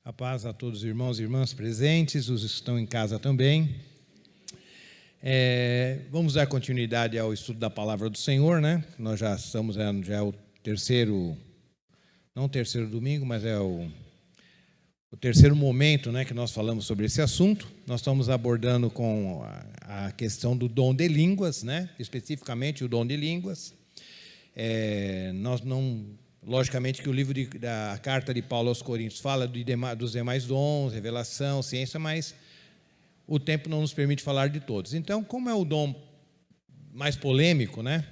A paz a todos os irmãos e irmãs presentes, os que estão em casa também. Vamos dar continuidade ao estudo da Palavra do Senhor, né? Nós já estamos, já é o terceiro, não o terceiro domingo, mas é o terceiro momento, né, que nós falamos sobre esse assunto. Nós estamos abordando com a questão do dom de línguas, né? Especificamente o dom de línguas. Nós não... Logicamente que o livro da carta de Paulo aos Coríntios fala dos demais dons, revelação, ciência, mas o tempo não nos permite falar de todos. Então, como é o dom mais polêmico, né?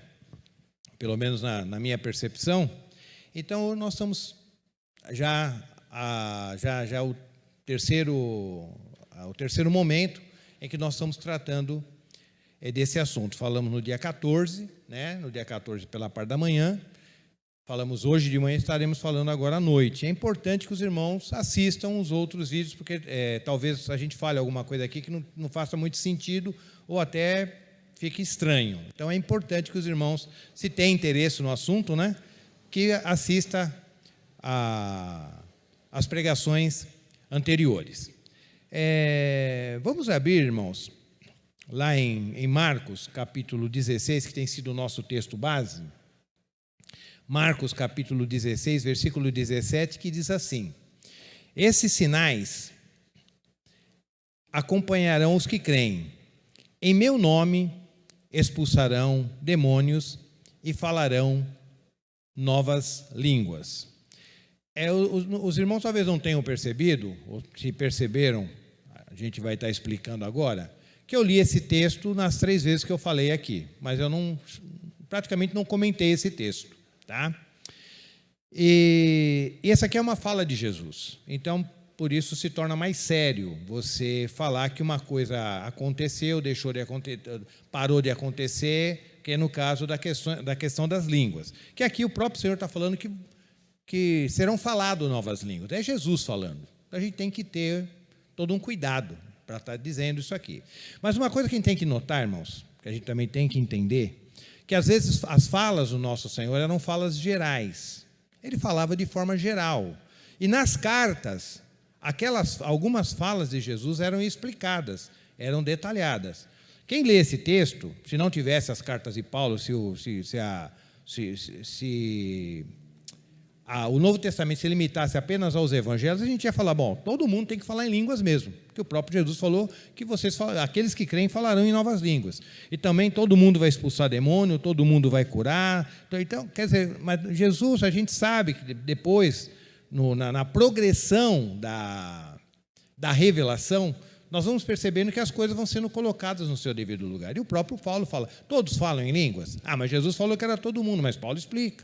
Pelo menos na minha percepção, então nós estamos já o terceiro momento em que nós estamos tratando desse assunto. Falamos no dia 14, né? No dia 14 pela parte da manhã. Falamos hoje de manhã, estaremos falando agora à noite. É importante que os irmãos assistam os outros vídeos, porque talvez a gente fale alguma coisa aqui que não faça muito sentido ou até fique estranho. Então, é importante que os irmãos, se têm interesse no assunto, né, que assista às pregações anteriores. Vamos abrir, irmãos, lá em Marcos, capítulo 16, que tem sido o nosso texto base. Marcos, capítulo 16, versículo 17, que diz assim: esses sinais acompanharão os que creem. Em meu nome expulsarão demônios e falarão novas línguas. Os irmãos talvez não tenham percebido, ou se perceberam, a gente vai estar explicando agora, que eu li esse texto nas 3 vezes que eu falei aqui, mas eu praticamente não comentei esse texto. Tá? E essa aqui é uma fala de Jesus. Então, por isso se torna mais sério você falar que uma coisa aconteceu, deixou de acontecer, parou de acontecer, que é no caso da questão das línguas. Que aqui o próprio Senhor está falando que serão faladas novas línguas. É Jesus falando. Então, a gente tem que ter todo um cuidado para estar dizendo isso aqui. Mas uma coisa que a gente tem que notar, irmãos, que a gente também tem que entender, que às vezes as falas do nosso Senhor eram falas gerais. Ele falava de forma geral. E nas cartas, algumas falas de Jesus eram explicadas, eram detalhadas. Quem lê esse texto, se não tivesse as cartas de Paulo, o Novo Testamento se limitasse apenas aos evangelhos, a gente ia falar, bom, todo mundo tem que falar em línguas mesmo, porque o próprio Jesus falou que aqueles que creem falarão em novas línguas. E também todo mundo vai expulsar demônio, todo mundo vai curar. Então, quer dizer, mas Jesus, a gente sabe que depois, na progressão da revelação, nós vamos percebendo que as coisas vão sendo colocadas no seu devido lugar. E o próprio Paulo fala, todos falam em línguas? Ah, mas Jesus falou que era todo mundo, mas Paulo explica.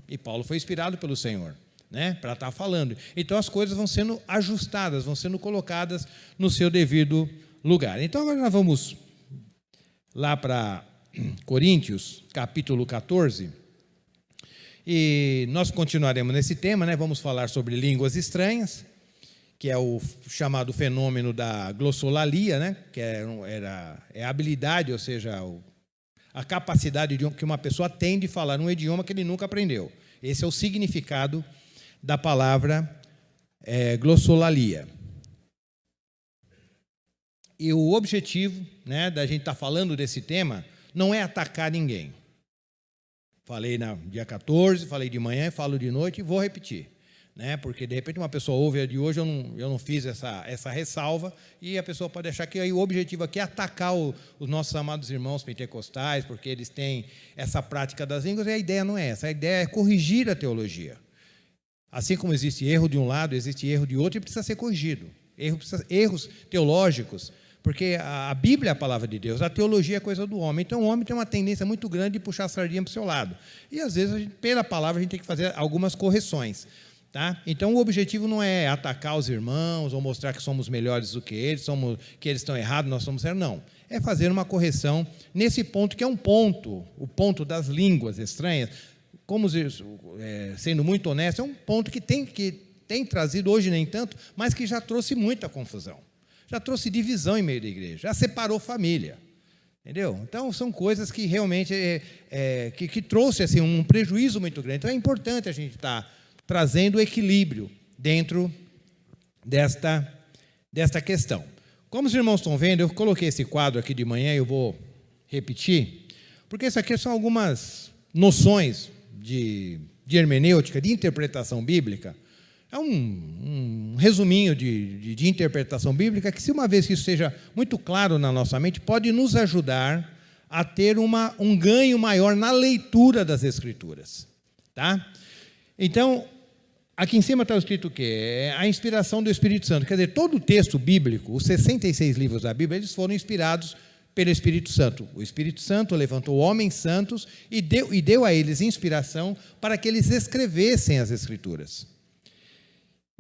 E Paulo foi inspirado pelo Senhor, né, para estar falando. Então, as coisas vão sendo ajustadas, vão sendo colocadas no seu devido lugar. Então, agora nós vamos lá para Coríntios, capítulo 14, e nós continuaremos nesse tema, né, vamos falar sobre línguas estranhas, que é o chamado fenômeno da glossolalia, né, que é a habilidade, ou seja, a capacidade que uma pessoa tem de falar um idioma que ele nunca aprendeu. Esse é o significado da palavra glossolalia. E o objetivo, né, da gente estar falando desse tema não é atacar ninguém. Falei no dia 14, falei de manhã, falo de noite e vou repetir. Né, porque, de repente, uma pessoa ouve a de hoje, eu não fiz essa ressalva, e a pessoa pode achar que aí o objetivo aqui é atacar os nossos amados irmãos pentecostais, porque eles têm essa prática das línguas, e a ideia não é essa. A ideia é corrigir a teologia. Assim como existe erro de um lado, existe erro de outro, e precisa ser corrigido. Erros teológicos, porque a Bíblia é a palavra de Deus, a teologia é coisa do homem. Então, o homem tem uma tendência muito grande de puxar a sardinha para o seu lado. E, às vezes, pela palavra, a gente tem que fazer algumas correções. Tá? Então, o objetivo não é atacar os irmãos ou mostrar que somos melhores do que eles, que eles estão errados, nós somos certos. Não. É fazer uma correção nesse ponto, que é o ponto das línguas estranhas. Sendo muito honesto, é um ponto que tem trazido, hoje nem tanto, mas que já trouxe muita confusão. Já trouxe divisão em meio da igreja, já separou família. Entendeu? Então, são coisas que realmente que trouxe assim, um prejuízo muito grande. Então, é importante a gente estar trazendo o equilíbrio dentro desta questão. Como os irmãos estão vendo, eu coloquei esse quadro aqui de manhã e eu vou repetir, porque isso aqui são algumas noções de hermenêutica, de interpretação bíblica. É um resuminho de interpretação bíblica que, se uma vez que isso seja muito claro na nossa mente, pode nos ajudar a ter um ganho maior na leitura das Escrituras. Tá? Então, aqui em cima está escrito o quê? É a inspiração do Espírito Santo. Quer dizer, todo o texto bíblico, os 66 livros da Bíblia, eles foram inspirados pelo Espírito Santo. O Espírito Santo levantou homens santos e deu a eles inspiração para que eles escrevessem as Escrituras.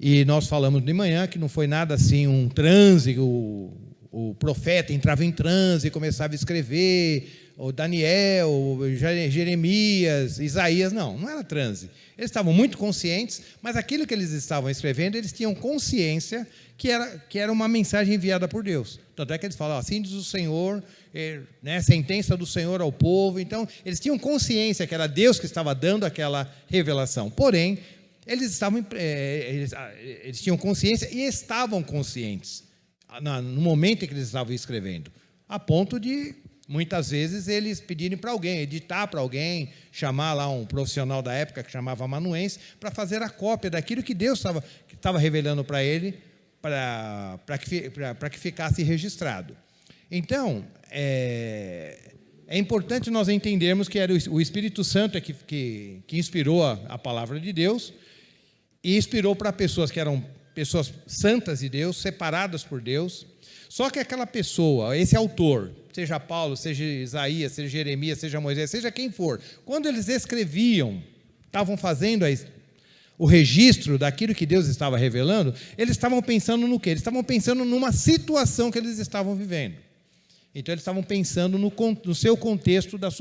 E nós falamos de manhã que não foi nada assim um transe, o profeta entrava em transe e começava a escrever, o Daniel, o Jeremias, Isaías, não era transe. Eles estavam muito conscientes, mas aquilo que eles estavam escrevendo, eles tinham consciência que era uma mensagem enviada por Deus. Tanto é que eles falam, assim diz o Senhor, né, sentença do Senhor ao povo. Então, eles tinham consciência que era Deus que estava dando aquela revelação. Porém, eles tinham consciência e estavam conscientes no momento em que eles estavam escrevendo, a ponto de, muitas vezes, eles pedirem para alguém, editar para alguém, chamar lá um profissional da época, que chamava amanuense, para fazer a cópia daquilo que Deus estava revelando para ele, para que ficasse registrado. Então, é importante nós entendermos que era o Espírito Santo que inspirou a palavra de Deus, e inspirou para pessoas que eram pessoas santas de Deus, separadas por Deus. Só que aquela pessoa, esse autor, seja Paulo, seja Isaías, seja Jeremias, seja Moisés, seja quem for, quando eles escreviam, estavam fazendo o registro daquilo que Deus estava revelando, eles estavam pensando no quê? Eles estavam pensando numa situação que eles estavam vivendo. Então, eles estavam pensando no seu contexto da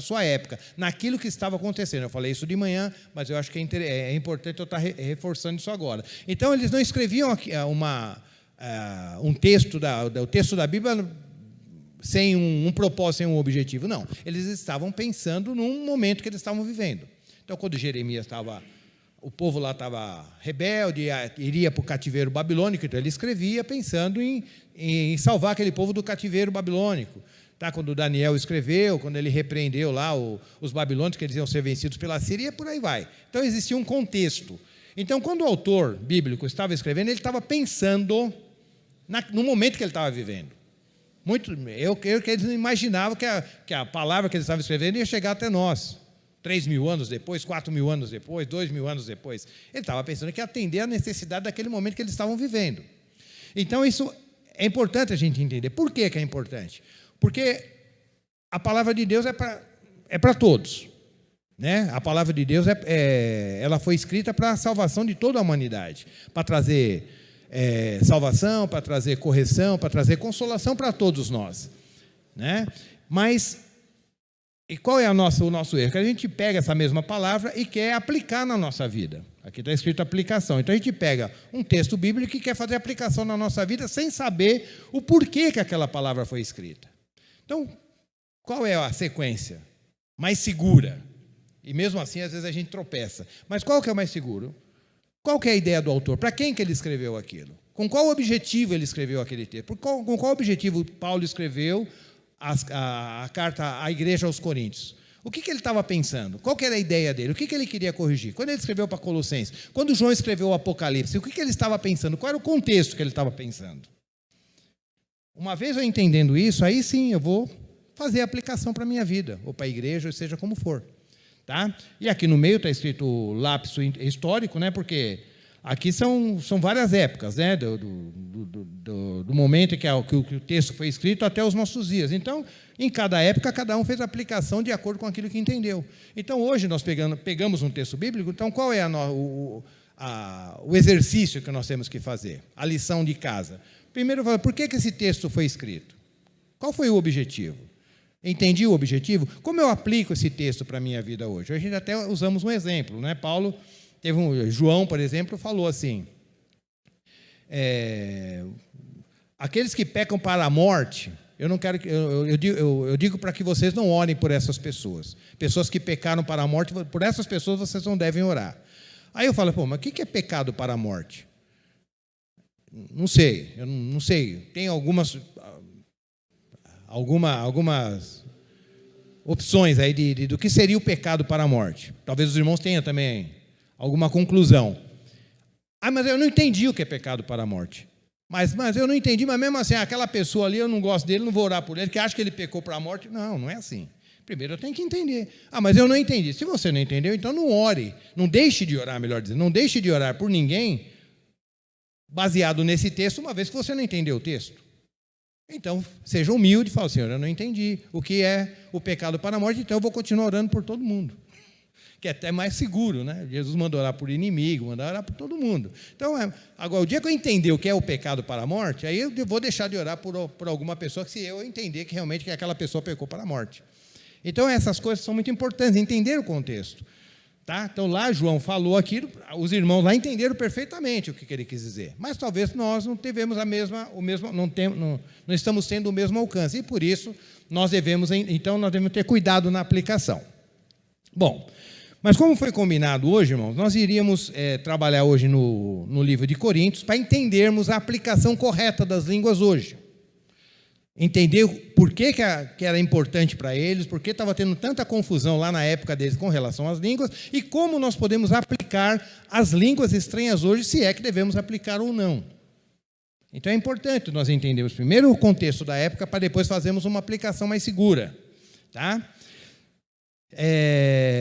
sua época, naquilo que estava acontecendo. Eu falei isso de manhã, mas eu acho que é importante eu estar reforçando isso agora. Então, eles não escreviam o texto da Bíblia sem um propósito, sem um objetivo. Não, eles estavam pensando num momento que eles estavam vivendo. Então, quando Jeremias o povo lá estava rebelde, iria para o cativeiro babilônico, então ele escrevia pensando em salvar aquele povo do cativeiro babilônico. Tá? Quando Daniel escreveu, quando ele repreendeu lá os babilônios, que eles iam ser vencidos pela Síria, por aí vai. Então existia um contexto. Então, quando o autor bíblico estava escrevendo, ele estava pensando no momento que ele estava vivendo. Eu creio que eles não imaginavam que a palavra que eles estavam escrevendo ia chegar até nós. 3.000 anos depois, 4.000 anos depois, 2.000 anos depois. Ele estava pensando que ia atender a necessidade daquele momento que eles estavam vivendo. Então, isso é importante a gente entender. Por que é importante? Porque a palavra de Deus é para todos. Né? A palavra de Deus ela foi escrita para a salvação de toda a humanidade, para trazer salvação, para trazer correção, para trazer consolação para todos nós. Né? Mas... E qual é o nosso erro? Que a gente pega essa mesma palavra e quer aplicar na nossa vida. Aqui está escrito aplicação. Então, a gente pega um texto bíblico e quer fazer aplicação na nossa vida sem saber o porquê que aquela palavra foi escrita. Então, qual é a sequência mais segura? E mesmo assim, às vezes, a gente tropeça. Mas qual que é o mais seguro? Qual que é a ideia do autor? Para quem que ele escreveu aquilo? Com qual objetivo ele escreveu aquele texto? Com qual objetivo Paulo escreveu a carta à igreja aos Coríntios? O que ele estava pensando? Qual que era a ideia dele? O que ele queria corrigir? Quando ele escreveu para Colossenses, quando João escreveu o Apocalipse, o que ele estava pensando? Qual era o contexto que ele estava pensando? Uma vez eu entendendo isso, aí sim eu vou fazer a aplicação para a minha vida, ou para a igreja, ou seja como for. Tá? E aqui no meio está escrito lapso histórico, né? Porque aqui são várias épocas, né? Do momento em que o texto foi escrito até os nossos dias. Então, em cada época, cada um fez a aplicação de acordo com aquilo que entendeu. Então, hoje, nós pegamos um texto bíblico, então qual é o exercício que nós temos que fazer? A lição de casa. Primeiro, por que esse texto foi escrito? Qual foi o objetivo? Entendi o objetivo? Como eu aplico esse texto para a minha vida hoje? Hoje até usamos um exemplo, né? João, por exemplo, falou assim, aqueles que pecam para a morte, eu digo para que vocês não orem por essas pessoas. Pessoas que pecaram para a morte, por essas pessoas vocês não devem orar. Aí eu falo, mas o que é pecado para a morte? Não sei, eu não sei. Tem algumas opções aí do que seria o pecado para a morte. Talvez os irmãos tenham também alguma conclusão. Mas eu não entendi o que é pecado para a morte. Mas eu não entendi, mas mesmo assim, aquela pessoa ali, eu não gosto dele, não vou orar por ele, que acha que ele pecou para a morte. Não, não é assim. Primeiro eu tenho que entender. Mas eu não entendi. Se você não entendeu, então não ore. Não deixe de orar, melhor dizendo. Não deixe de orar por ninguém baseado nesse texto, uma vez que você não entendeu o texto. Então, seja humilde e fale, Senhor, eu não entendi o que é o pecado para a morte, então eu vou continuar orando por todo mundo. Que é até mais seguro, né? Jesus mandou orar por inimigo, mandou orar por todo mundo. Então, agora, o dia que eu entender o que é o pecado para a morte, aí eu vou deixar de orar por alguma pessoa, se eu entender que realmente que aquela pessoa pecou para a morte. Então, essas coisas são muito importantes, entender o contexto. Tá? Então, lá João falou aquilo, os irmãos lá entenderam perfeitamente o que ele quis dizer. Mas talvez nós não tivemos não estamos tendo o mesmo alcance. E por isso, nós devemos ter cuidado na aplicação. Bom, mas como foi combinado hoje, irmãos, nós iríamos trabalhar hoje no livro de Coríntios para entendermos a aplicação correta das línguas hoje. Entender por que era importante para eles, por que estava tendo tanta confusão lá na época deles com relação às línguas, e como nós podemos aplicar as línguas estranhas hoje, se é que devemos aplicar ou não. Então é importante nós entendermos primeiro o contexto da época, para depois fazermos uma aplicação mais segura. Tá?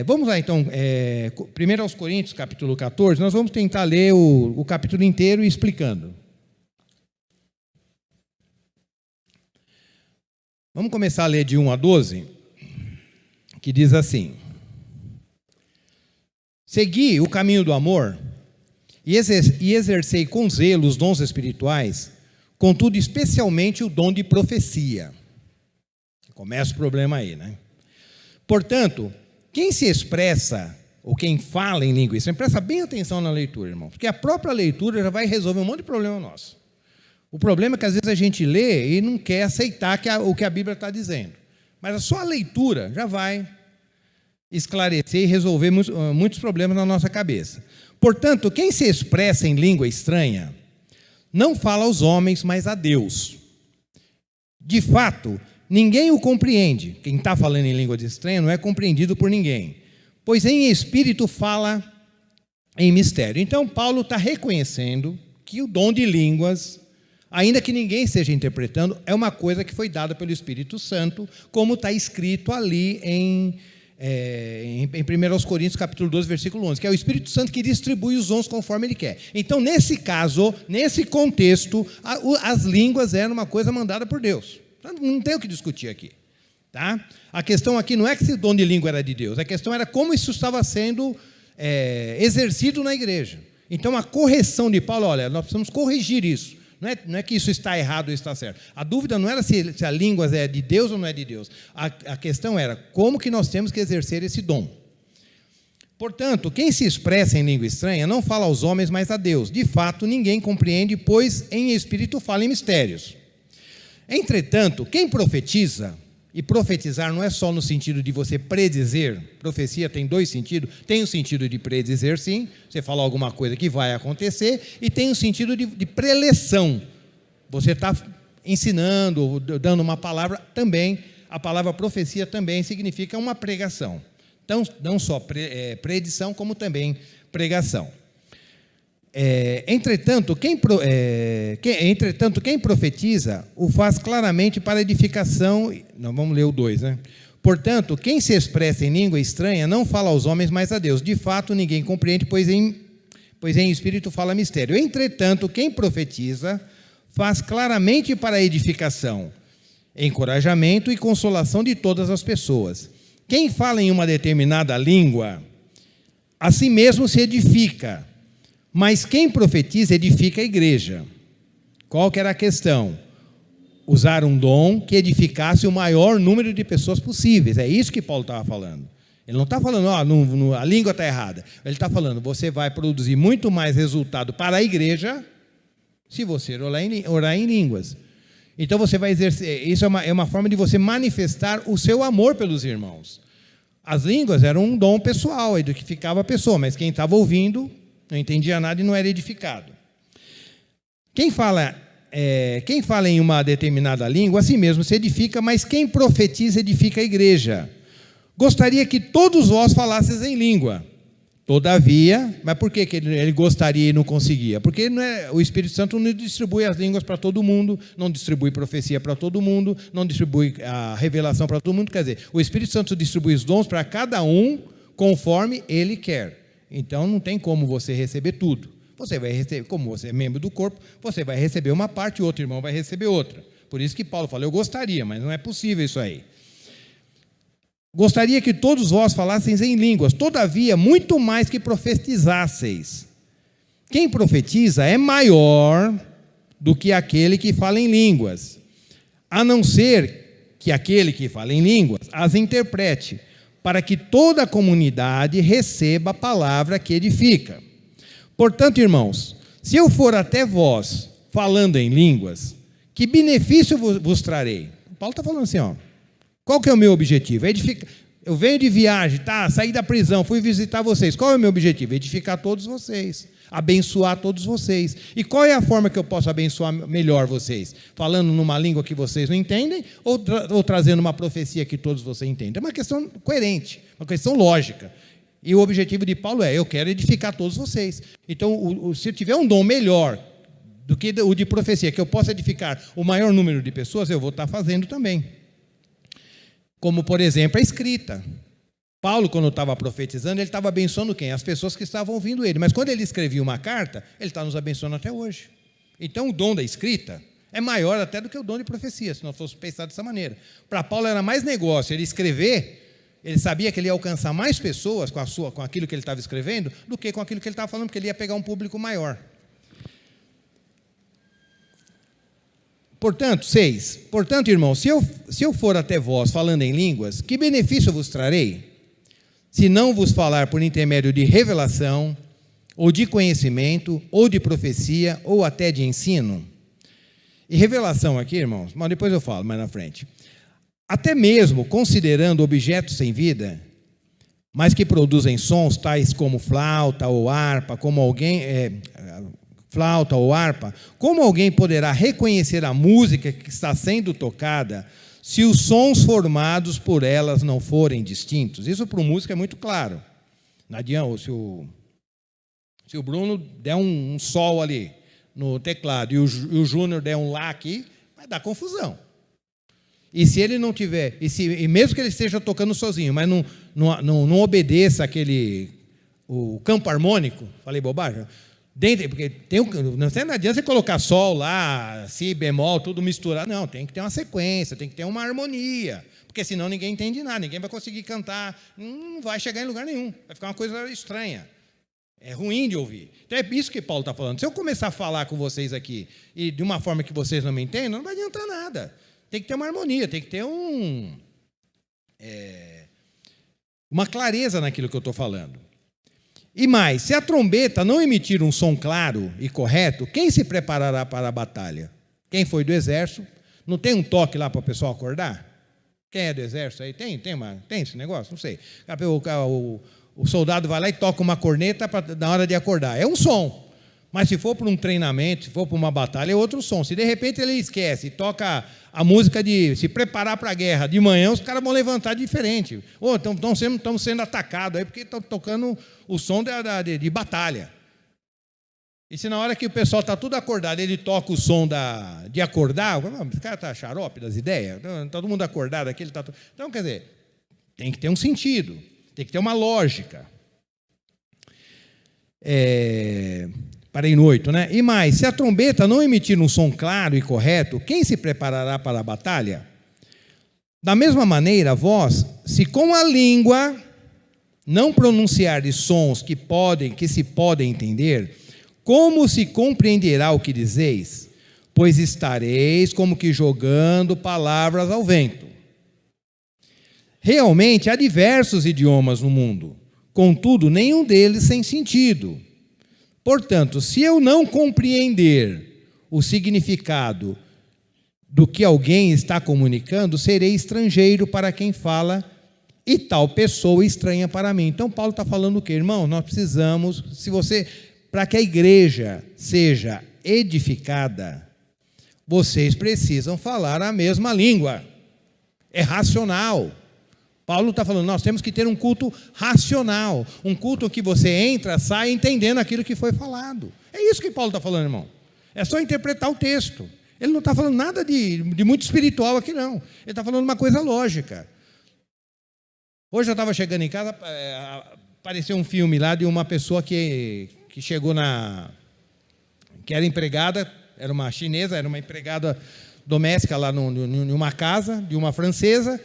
Vamos lá então, 1 aos Coríntios, capítulo 14, nós vamos tentar ler o capítulo inteiro explicando. Vamos começar a ler de 1 a 12, que diz assim: segui o caminho do amor e exercei com zelo os dons espirituais, contudo especialmente o dom de profecia. Começa o problema aí, né? Portanto, quem se expressa, ou quem fala em língua estranha, presta bem atenção na leitura, irmão, porque a própria leitura já vai resolver um monte de problema nosso. O problema é que às vezes a gente lê e não quer aceitar o que a Bíblia está dizendo. Mas só a leitura já vai esclarecer e resolver muitos problemas na nossa cabeça. Portanto, quem se expressa em língua estranha não fala aos homens, mas a Deus. De fato, ninguém o compreende. Quem está falando em língua estranha não é compreendido por ninguém, pois em espírito fala em mistério. Então, Paulo está reconhecendo que o dom de línguas, ainda que ninguém esteja interpretando, é uma coisa que foi dada pelo Espírito Santo, como está escrito ali em 1 Coríntios, capítulo 12, versículo 11, que é o Espírito Santo que distribui os dons conforme ele quer. Então, nesse caso, nesse contexto, as línguas eram uma coisa mandada por Deus. Não tem o que discutir aqui. Tá? A questão aqui não é que esse dom de língua era de Deus, a questão era como isso estava sendo exercido na igreja. Então, a correção de Paulo, olha, nós precisamos corrigir isso. Não é que isso está errado ou está certo. A dúvida não era se a língua é de Deus ou não é de Deus. A questão era como que nós temos que exercer esse dom. Portanto, quem se expressa em língua estranha não fala aos homens, mas a Deus. De fato, ninguém compreende, pois em espírito fala em mistérios. Entretanto, quem profetiza, e profetizar não é só no sentido de você predizer, profecia tem dois sentidos, tem o sentido de predizer, sim, você fala alguma coisa que vai acontecer, e tem o sentido de preleção, você está ensinando, dando uma palavra também, a palavra profecia também significa uma pregação, então não só predição, como também pregação. Entretanto, quem profetiza o faz claramente para edificação. Não, vamos ler o 2, né? Portanto, quem se expressa em língua estranha não fala aos homens, mas a Deus. De fato, ninguém compreende, pois em espírito fala mistério. Entretanto, quem profetiza faz claramente para edificação, encorajamento e consolação de todas as pessoas. Quem fala em uma determinada língua, a si mesmo se edifica. Mas quem profetiza edifica a igreja. Qual que era a questão? Usar um dom que edificasse o maior número de pessoas possíveis. É isso que Paulo estava falando. Ele não está falando, a língua está errada. Ele está falando, você vai produzir muito mais resultado para a igreja se você orar em línguas. Então você vai exercer, isso é uma forma de você manifestar o seu amor pelos irmãos. As línguas eram um dom pessoal, edificava a pessoa, mas quem estava ouvindo não entendia nada e não era edificado. Quem fala em uma determinada língua, a si mesmo se edifica, mas quem profetiza edifica a igreja. Gostaria que todos vós falasseis em língua. Todavia, mas por que ele gostaria e não conseguia? Porque o Espírito Santo não distribui as línguas para todo mundo, não distribui profecia para todo mundo, não distribui a revelação para todo mundo. Quer dizer, o Espírito Santo distribui os dons para cada um conforme ele quer. Então, não tem como você receber tudo. Você vai receber, como você é membro do corpo, você vai receber uma parte e outro irmão vai receber outra. Por isso que Paulo fala, eu gostaria, mas não é possível isso aí. Gostaria que todos vós falasseis em línguas, todavia, muito mais que profetizasseis. Quem profetiza é maior do que aquele que fala em línguas, a não ser que aquele que fala em línguas as interprete, para que toda a comunidade receba a palavra que edifica. Portanto, irmãos, se eu for até vós falando em línguas, que benefício vos trarei? Paulo está falando assim, ó. Qual que é o meu objetivo? Eu venho de viagem, saí da prisão, fui visitar vocês. Qual é o meu objetivo? Edificar todos vocês, abençoar todos vocês. E qual é a forma que eu posso abençoar melhor vocês? Falando numa língua que vocês não entendem ou trazendo uma profecia que todos vocês entendem? É uma questão coerente, uma questão lógica. E o objetivo de Paulo eu quero edificar todos vocês. Então, se eu tiver um dom melhor do que o de profecia, que eu possa edificar o maior número de pessoas, eu vou estar fazendo também. Como, por exemplo, a escrita. Paulo, quando estava profetizando, ele estava abençoando quem? As pessoas que estavam ouvindo ele. Mas quando ele escrevia uma carta, ele está nos abençoando até hoje. Então, o dom da escrita é maior até do que o dom de profecia, se nós fosse pensar dessa maneira. Para Paulo era mais negócio ele escrever, ele sabia que ele ia alcançar mais pessoas com aquilo que ele estava escrevendo, do que com aquilo que ele estava falando, porque ele ia pegar um público maior. Portanto, 6. Portanto, irmãos, se eu for até vós falando em línguas, que benefício vos trarei? Se não vos falar por intermédio de revelação, ou de conhecimento, ou de profecia, ou até de ensino. E revelação aqui, irmãos, mas depois eu falo mais na frente. Até mesmo considerando objetos sem vida, mas que produzem sons, tais como flauta ou harpa, como alguém poderá reconhecer a música que está sendo tocada se os sons formados por elas não forem distintos? Isso para o músico é muito claro. Não adianta, se o Bruno der um sol ali no teclado e o Júnior der um lá aqui, vai dar confusão. E se ele não tiver, e mesmo que ele esteja tocando sozinho, mas não obedeça o campo harmônico, falei bobagem? Porque não adianta você colocar sol lá, si, bemol, tudo misturado. Não, tem que ter uma sequência, tem que ter uma harmonia. Porque senão ninguém entende nada, ninguém vai conseguir cantar, não vai chegar em lugar nenhum. Vai ficar uma coisa estranha. É ruim de ouvir. Então é isso que Paulo está falando. Se eu começar a falar com vocês aqui e de uma forma que vocês não me entendem, não vai adiantar nada. Tem que ter uma harmonia, tem que ter uma clareza naquilo que eu estou falando. E mais, se a trombeta não emitir um som claro e correto, quem se preparará para a batalha? Quem foi do exército? Não tem um toque lá para o pessoal acordar? Quem é do exército aí? Tem esse negócio? Não sei. O soldado vai lá e toca uma corneta na hora de acordar. É um som. Mas se for para um treinamento, se for para uma batalha, é outro som. Se de repente ele esquece e toca a música de se preparar para a guerra de manhã, os caras vão levantar diferente. Ou estão sendo atacados aí porque estão tocando o som de batalha. E se na hora que o pessoal está tudo acordado, ele toca o som de acordar, esse cara está xarope das ideias, todo mundo acordado aqui, ele está... Então, quer dizer, tem que ter um sentido, tem que ter uma lógica. Parei no 8, né? E mais, se a trombeta não emitir um som claro e correto, quem se preparará para a batalha? Da mesma maneira, vós, se com a língua não pronunciardes sons que se podem entender, como se compreenderá o que dizeis? Pois estareis como que jogando palavras ao vento. Realmente há diversos idiomas no mundo, contudo, nenhum deles sem sentido. Portanto, se eu não compreender o significado do que alguém está comunicando, serei estrangeiro para quem fala e tal pessoa estranha para mim. Então, Paulo está falando o quê? Irmão, nós precisamos, para que a igreja seja edificada, vocês precisam falar a mesma língua. É racional. Paulo está falando, nós temos que ter um culto racional, um culto que você entra, sai entendendo aquilo que foi falado. É isso que Paulo está falando, irmão. É só interpretar o texto. Ele não está falando nada de muito espiritual aqui, não. Ele está falando uma coisa lógica. Hoje eu estava chegando em casa, apareceu um filme lá de uma pessoa que chegou que era empregada, era uma chinesa, era uma empregada doméstica lá numa casa de uma francesa,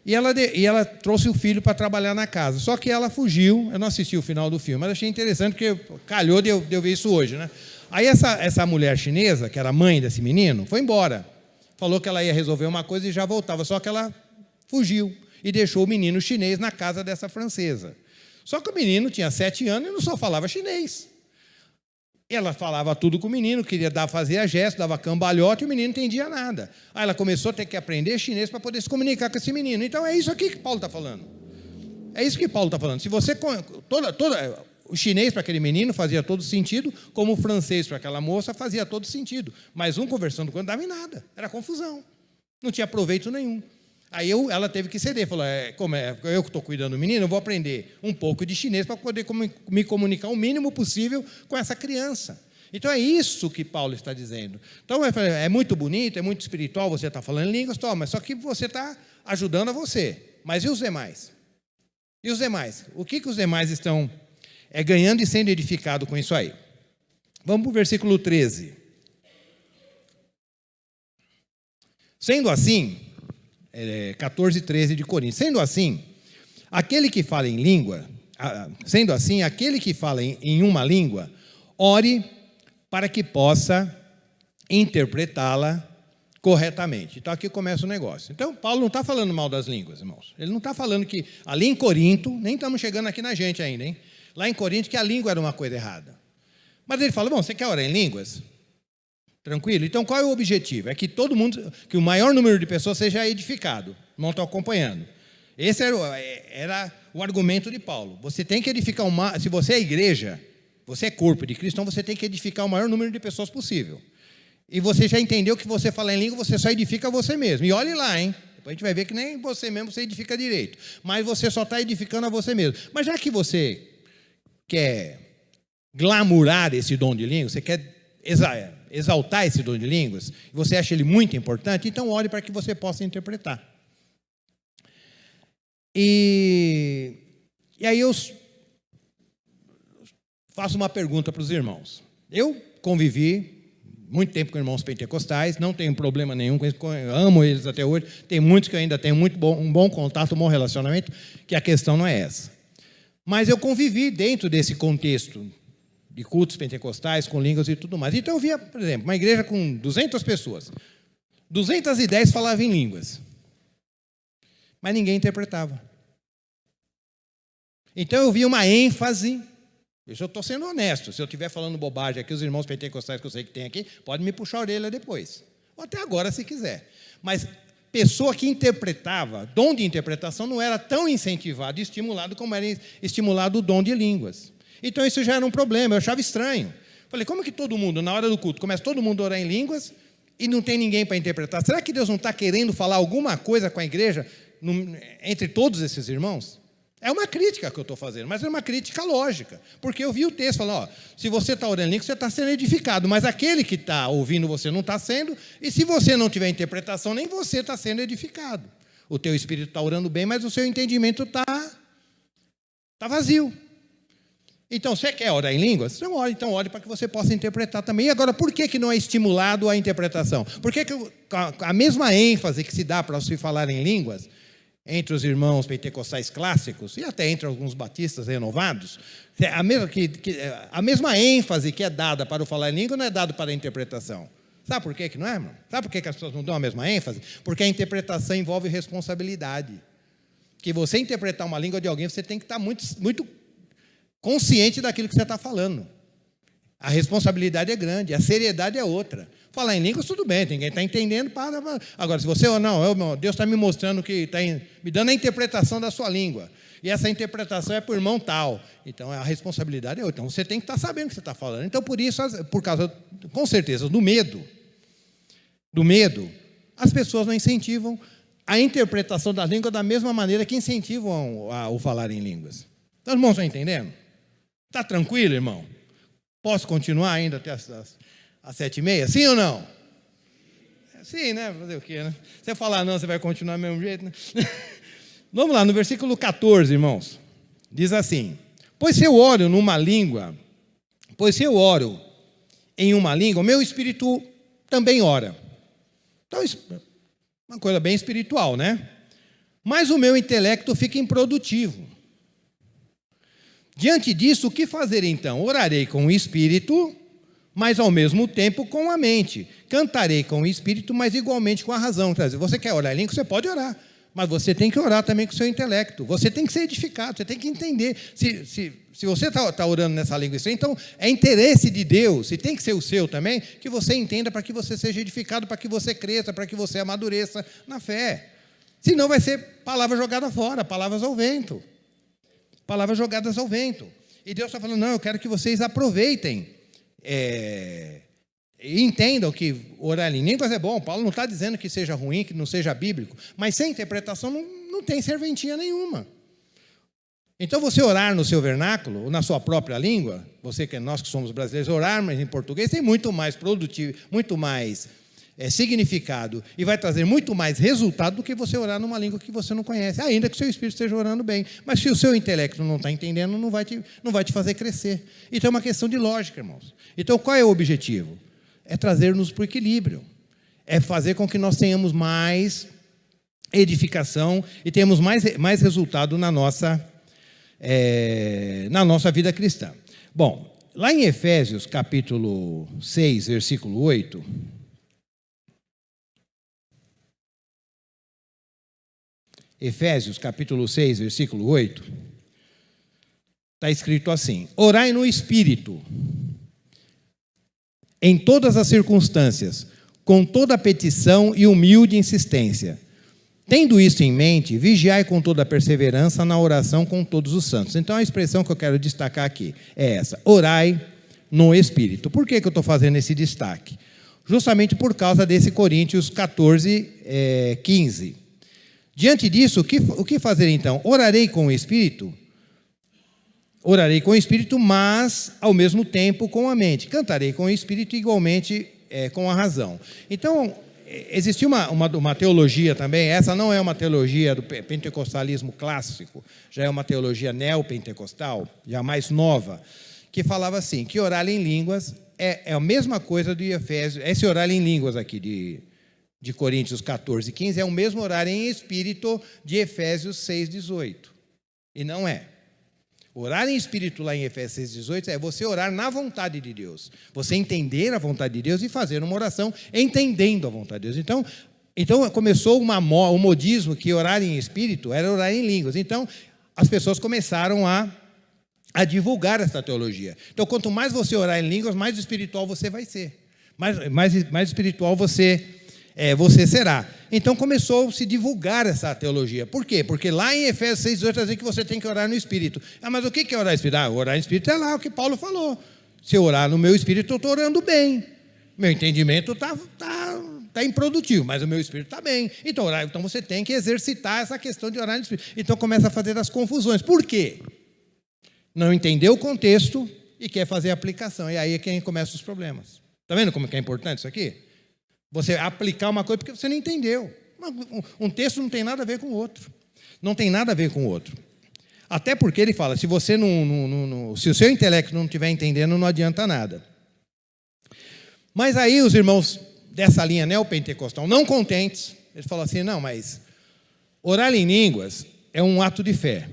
e ela trouxe o filho para trabalhar na casa. Só que ela fugiu, eu não assisti o final do filme, mas achei interessante, porque calhou de eu ver isso hoje, né? Aí essa mulher chinesa, que era mãe desse menino, foi embora. Falou que ela ia resolver uma coisa e já voltava, só que ela fugiu e deixou o menino chinês na casa dessa francesa. Só que o menino tinha 7 anos e não só falava chinês. Ela falava tudo com o menino, fazia gesto, dava cambalhota, e o menino não entendia nada. Aí ela começou a ter que aprender chinês para poder se comunicar com esse menino. Então é isso aqui que Paulo está falando. É isso que Paulo está falando. Se você o chinês para aquele menino fazia todo sentido, como o francês para aquela moça fazia todo sentido. Mas um conversando com o outro não dava em nada. Era confusão. Não tinha proveito nenhum. Aí ela teve que ceder, falou, como eu que estou cuidando do menino, eu vou aprender um pouco de chinês para poder me comunicar o mínimo possível com essa criança. Então é isso que Paulo está dizendo. Então é muito bonito, é muito espiritual você estar falando em línguas, mas só que você está ajudando a você. Mas e os demais? E os demais? O que os demais estão ganhando e sendo edificados com isso aí? Vamos para o versículo 13. Sendo assim... 14, 13 de Coríntios. Sendo assim, aquele que fala em uma língua, ore para que possa interpretá-la corretamente. Então, aqui começa o negócio. Então, Paulo não está falando mal das línguas, irmãos. Ele não está falando que, ali em Corinto, nem estamos chegando aqui na gente ainda, hein? Lá em Corinto, que a língua era uma coisa errada. Mas ele fala, bom, você quer orar em línguas? Tranquilo? Então, qual é o objetivo? É que que o maior número de pessoas seja edificado. Não estou acompanhando. Esse era o argumento de Paulo. Você tem que edificar se você é igreja, você é corpo de Cristo, então você tem que edificar o maior número de pessoas possível. E você já entendeu que você falar em língua, você só edifica você mesmo. E olhe lá, hein? Depois a gente vai ver que nem você mesmo você edifica direito. Mas você só está edificando a você mesmo. Mas já que você quer glamurar esse dom de língua, você quer exaltar esse dom de línguas, você acha ele muito importante, então ore para que você possa interpretar. E aí eu faço uma pergunta para os irmãos. Eu convivi muito tempo com irmãos pentecostais, não tenho problema nenhum com eles, amo eles até hoje, tem muitos que eu ainda tenho um bom contato, um bom relacionamento, que a questão não é essa. Mas eu convivi dentro desse contexto de cultos pentecostais, com línguas e tudo mais. Então eu via, por exemplo, uma igreja com 200 pessoas. 210 falavam em línguas. Mas ninguém interpretava. Então eu via uma ênfase. Eu estou sendo honesto. Se eu estiver falando bobagem aqui, os irmãos pentecostais que eu sei que tem aqui, podem me puxar a orelha depois. Ou até agora, se quiser. Mas pessoa que interpretava, dom de interpretação não era tão incentivado e estimulado como era estimulado o dom de línguas. Então, isso já era um problema, eu achava estranho. Falei, como que todo mundo, na hora do culto, começa todo mundo a orar em línguas e não tem ninguém para interpretar? Será que Deus não está querendo falar alguma coisa com a igreja entre todos esses irmãos? É uma crítica que eu estou fazendo, mas é uma crítica lógica. Porque eu vi o texto falando, se você está orando em línguas, você está sendo edificado, mas aquele que está ouvindo você não está sendo, e se você não tiver interpretação, nem você está sendo edificado. O teu espírito está orando bem, mas o seu entendimento está vazio. Então, você quer orar em línguas? Então ore para que você possa interpretar também. E agora, por que não é estimulado a interpretação? Por que a mesma ênfase que se dá para se falar em línguas, entre os irmãos pentecostais clássicos, e até entre alguns batistas renovados, a mesma ênfase que é dada para o falar em língua não é dada para a interpretação. Sabe por que não é, irmão? Sabe por que as pessoas não dão a mesma ênfase? Porque a interpretação envolve responsabilidade. Que você interpretar uma língua de alguém, você tem que estar muito consciente daquilo que você está falando. A responsabilidade é grande, a seriedade é outra. Falar em línguas, tudo bem, ninguém está entendendo. Agora, se você ou não, Deus está me mostrando que está me dando a interpretação da sua língua. E essa interpretação é por irmão tal. Então, a responsabilidade é outra. Então, você tem que estar sabendo o que você está falando. Então, por isso, por causa, com certeza, do medo, as pessoas não incentivam a interpretação da língua da mesma maneira que incentivam o falar em línguas. Então, irmãos, estão entendendo? Está tranquilo, irmão? Posso continuar ainda até às 7h30? Sim ou não? Sim, né? Fazer o quê, né? Se você falar não, você vai continuar do mesmo jeito, né? Vamos lá, no versículo 14, irmãos. Diz assim: pois se eu oro em uma língua, o meu espírito também ora. Então, isso é uma coisa bem espiritual, né? Mas o meu intelecto fica improdutivo. Diante disso, o que fazer então? Orarei com o espírito, mas ao mesmo tempo com a mente. Cantarei com o espírito, mas igualmente com a razão. Quer dizer, você quer orar em língua, você pode orar, mas você tem que orar também com o seu intelecto. Você tem que ser edificado, você tem que entender. Se você está orando nessa língua estranha, então é interesse de Deus, e tem que ser o seu também, que você entenda para que você seja edificado, para que você cresça, para que você amadureça na fé. Senão vai ser palavra jogada fora, palavras ao vento. Palavras jogadas ao vento. E Deus está falando, não, eu quero que vocês aproveitem e entendam que orar em línguas é bom. Paulo não está dizendo que seja ruim, que não seja bíblico, mas sem interpretação não tem serventia nenhuma. Então, você orar no seu vernáculo, ou na sua própria língua, nós que somos brasileiros, orarmos em português tem muito mais produtivo, muito mais significado e vai trazer muito mais resultado do que você orar numa língua que você não conhece, ainda que o seu espírito esteja orando bem. Mas se o seu intelecto não está entendendo, não vai te fazer crescer. Então é uma questão de lógica, irmãos. Então qual é o objetivo? É trazer-nos para o equilíbrio. É fazer com que nós tenhamos mais edificação e tenhamos mais resultado na nossa vida cristã. Bom, lá em Efésios capítulo 6, versículo 8... Efésios, capítulo 6, versículo 8, está escrito assim: orai no Espírito, em todas as circunstâncias, com toda petição e humilde insistência. Tendo isso em mente, vigiai com toda perseverança na oração com todos os santos. Então, a expressão que eu quero destacar aqui é essa: orai no Espírito. Por que eu estou fazendo esse destaque? Justamente por causa desse Coríntios 14, 15. Diante disso, o que fazer então? Orarei com o Espírito, mas ao mesmo tempo com a mente. Cantarei com o Espírito igualmente com a razão. Então, existiu uma teologia também, essa não é uma teologia do pentecostalismo clássico, já é uma teologia neopentecostal, já mais nova, que falava assim, que orar em línguas é a mesma coisa de Efésios, esse orar em línguas aqui de Coríntios 14, 15, é o mesmo orar em espírito de Efésios 6, 18. E não é. Orar em espírito lá em Efésios 6, 18 é você orar na vontade de Deus. Você entender a vontade de Deus e fazer uma oração entendendo a vontade de Deus. Então começou um modismo que orar em espírito era orar em línguas. Então, as pessoas começaram a divulgar essa teologia. Então, quanto mais você orar em línguas, mais espiritual você vai ser. Mais espiritual você será. Então começou a se divulgar essa teologia. Por quê? Porque lá em Efésios 6, 18, diz que você tem que orar no Espírito. Mas o que é orar no Espírito? Orar no Espírito é lá o que Paulo falou. Se eu orar no meu Espírito, eu estou orando bem. Meu entendimento está improdutivo, mas o meu Espírito está bem. Então você tem que exercitar essa questão de orar no Espírito. Então começa a fazer as confusões. Por quê? Não entendeu o contexto e quer fazer a aplicação. E aí é que começam os problemas. Está vendo como que é importante isso aqui? Você aplicar uma coisa porque você não entendeu. Um texto não tem nada a ver com o outro. Não tem nada a ver com o outro. Até porque ele fala, se você se o seu intelecto não estiver entendendo, não adianta nada. Mas aí os irmãos dessa linha neopentecostal, não contentes, eles falam assim, não, mas orar em línguas é um ato de fé.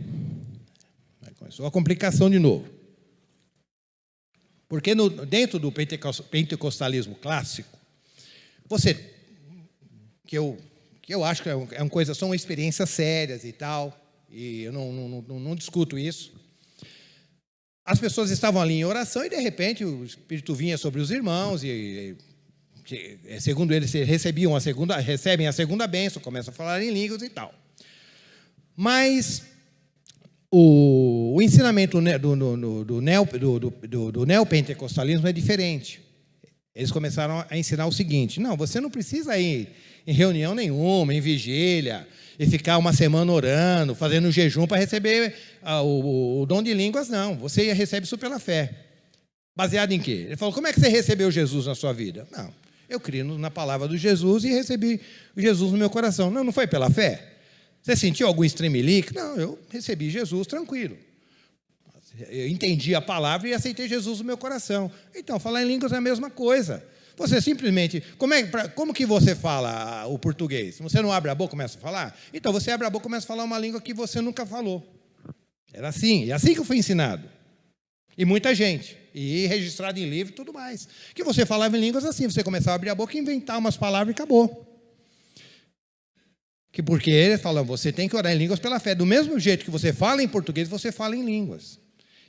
Começou a complicação de novo. Porque dentro do pentecostalismo clássico, que eu acho que são experiências sérias e tal, e eu não discuto isso. as pessoas estavam ali em oração e, de repente, o Espírito vinha sobre os irmãos e segundo eles, recebem a segunda bênção, começam a falar em línguas e tal. Mas o ensinamento do neopentecostalismo é diferente. Eles começaram a ensinar o seguinte: não, você não precisa ir em reunião nenhuma, em vigília, e ficar uma semana orando, fazendo jejum para receber o dom de línguas, não. Você recebe isso pela fé. Baseado em quê? Ele falou: como é que você recebeu Jesus na sua vida? Não, eu criei na palavra do Jesus e recebi Jesus no meu coração. Não foi pela fé? Você sentiu algum estremelique? Não, eu recebi Jesus tranquilo. Eu entendi a palavra e aceitei Jesus no meu coração. Então, falar em línguas é a mesma coisa. Você simplesmente... Como que você fala o português? Você não abre a boca e começa a falar? Então, você abre a boca e começa a falar uma língua que você nunca falou. Era assim. É assim que eu fui ensinado. E muita gente. E registrado em livro e tudo mais. Que você falava em línguas assim. Você começava a abrir a boca e inventar umas palavras e acabou. Porque ele fala, você tem que orar em línguas pela fé. Do mesmo jeito que você fala em português, você fala em línguas.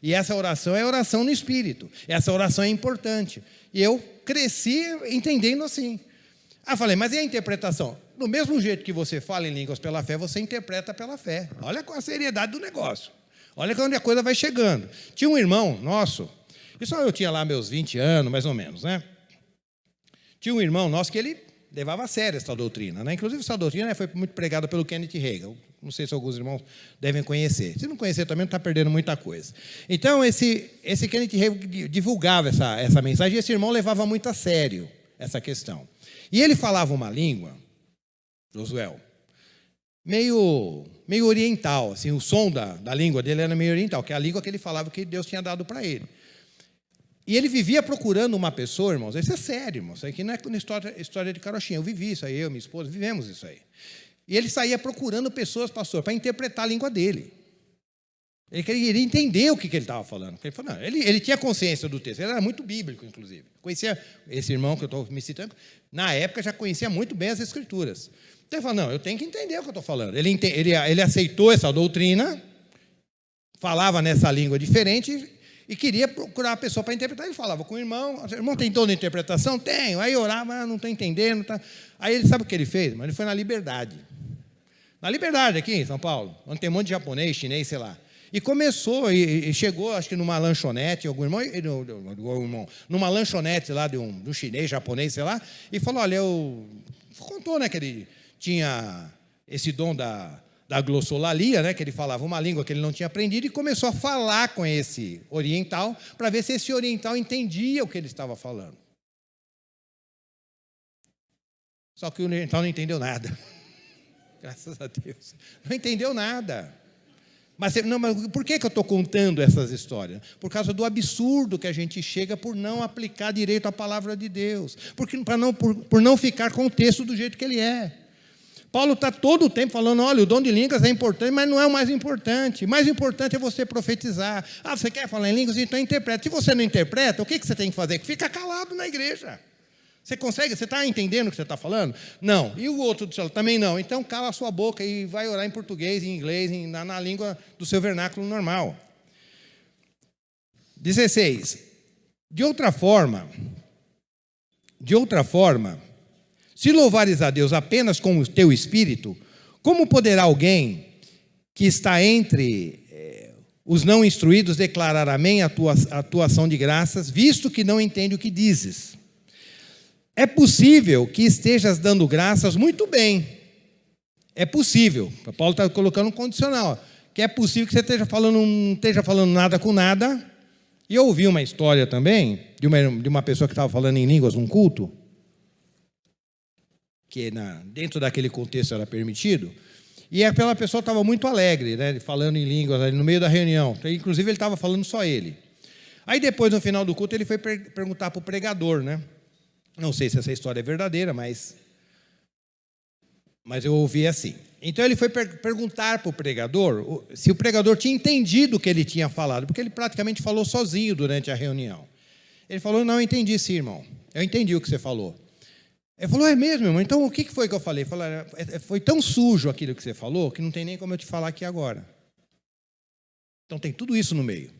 E essa oração é oração no Espírito. Essa oração é importante. E eu cresci entendendo assim. Falei, mas e a interpretação? Do mesmo jeito que você fala em línguas pela fé, você interpreta pela fé. Olha com a seriedade do negócio. Olha onde a coisa vai chegando. Tinha um irmão nosso, isso eu tinha lá meus 20 anos, mais ou menos, né? Tinha um irmão nosso que ele levava a sério essa doutrina, né? Inclusive, essa doutrina foi muito pregada pelo Kenneth Hagin. Não sei se alguns irmãos devem conhecer. Se não conhecer também, não está perdendo muita coisa. Então, esse Kenneth Hagin divulgava essa mensagem, e esse irmão levava muito a sério essa questão. E ele falava uma língua, Josué, meio oriental. Assim, o som da língua dele era meio oriental, que é a língua que ele falava que Deus tinha dado para ele. E ele vivia procurando uma pessoa, irmãos, isso é sério, irmãos, isso aqui não é história de carochinha, eu vivi isso aí, eu e minha esposa, vivemos isso aí. E ele saía procurando pessoas, pastor, para interpretar a língua dele. Ele queria entender o que ele estava falando. Ele falou, não, ele tinha consciência do texto, ele era muito bíblico, inclusive. Conhecia esse irmão que eu estou me citando, na época já conhecia muito bem as Escrituras. Então ele falou, não, eu tenho que entender o que eu estou falando. Ele aceitou essa doutrina, falava nessa língua diferente e queria procurar a pessoa para interpretar. Ele falava com o irmão tem toda a interpretação? Tenho. Aí orava, não estou entendendo. Tá. Aí ele sabe o que ele fez? Mas ele foi na Liberdade. Na Liberdade, aqui em São Paulo, onde tem um monte de japonês, chinês, sei lá. E começou, e chegou, acho que numa lanchonete, numa lanchonete lá de um chinês, japonês, sei lá, e falou, olha, contou, né, que ele tinha esse dom da glossolalia, né, que ele falava uma língua que ele não tinha aprendido, e começou a falar com esse oriental, para ver se esse oriental entendia o que ele estava falando. Só que o oriental não entendeu nada. Graças a Deus. Não entendeu nada. Mas por que eu estou contando essas histórias? Por causa do absurdo que a gente chega por não aplicar direito a palavra de Deus. Por não ficar com o texto do jeito que ele é. Paulo está todo o tempo falando, olha, o dom de línguas é importante, mas não é o mais importante. O mais importante é você profetizar. Você quer falar em línguas? Então interpreta. Se você não interpreta, o que você tem que fazer? Fica calado na igreja. Você consegue? Você está entendendo o que você está falando? Não. E o outro do céu? Também não. Então cala a sua boca e vai orar em português, em inglês, na língua do seu vernáculo normal. 16. De outra forma, se louvares a Deus apenas com o teu espírito, como poderá alguém que está entre os não instruídos declarar amém à tua ação de graças, visto que não entende o que dizes? É possível que estejas dando graças muito bem. É possível. O Paulo está colocando um condicional. Que é possível que você não esteja falando nada com nada. E eu ouvi uma história também de uma pessoa que estava falando em línguas num culto, que dentro daquele contexto era permitido, e aquela pessoa estava muito alegre, né, falando em línguas ali no meio da reunião. Inclusive, ele estava falando só ele. Aí, depois, no final do culto, ele foi perguntar para o pregador, né? Não sei se essa história é verdadeira, mas eu ouvi assim. Então, ele foi perguntar para o pregador se o pregador tinha entendido o que ele tinha falado, porque ele praticamente falou sozinho durante a reunião. Ele falou, não, eu entendi sim, irmão. Eu entendi o que você falou. Ele falou, é mesmo, irmão? Então, o que foi que eu falei? Ele falou, foi tão sujo aquilo que você falou, que não tem nem como eu te falar aqui agora. Então, tem tudo isso no meio.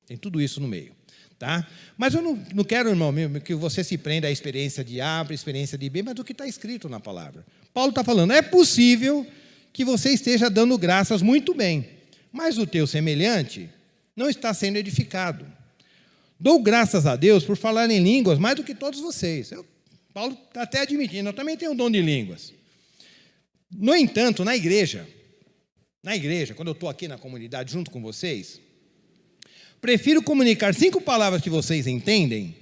Tem tudo isso no meio. Tá? Mas eu não quero, irmão, que você se prenda à experiência de A, à experiência de B, mas do que está escrito na palavra. Paulo está falando, é possível que você esteja dando graças muito bem, mas o teu semelhante não está sendo edificado. Dou graças a Deus por falar em línguas mais do que todos vocês. Paulo está até admitindo, eu também tenho um dom de línguas. No entanto, na igreja, quando eu estou aqui na comunidade junto com vocês, prefiro comunicar 5 palavras que vocês entendem,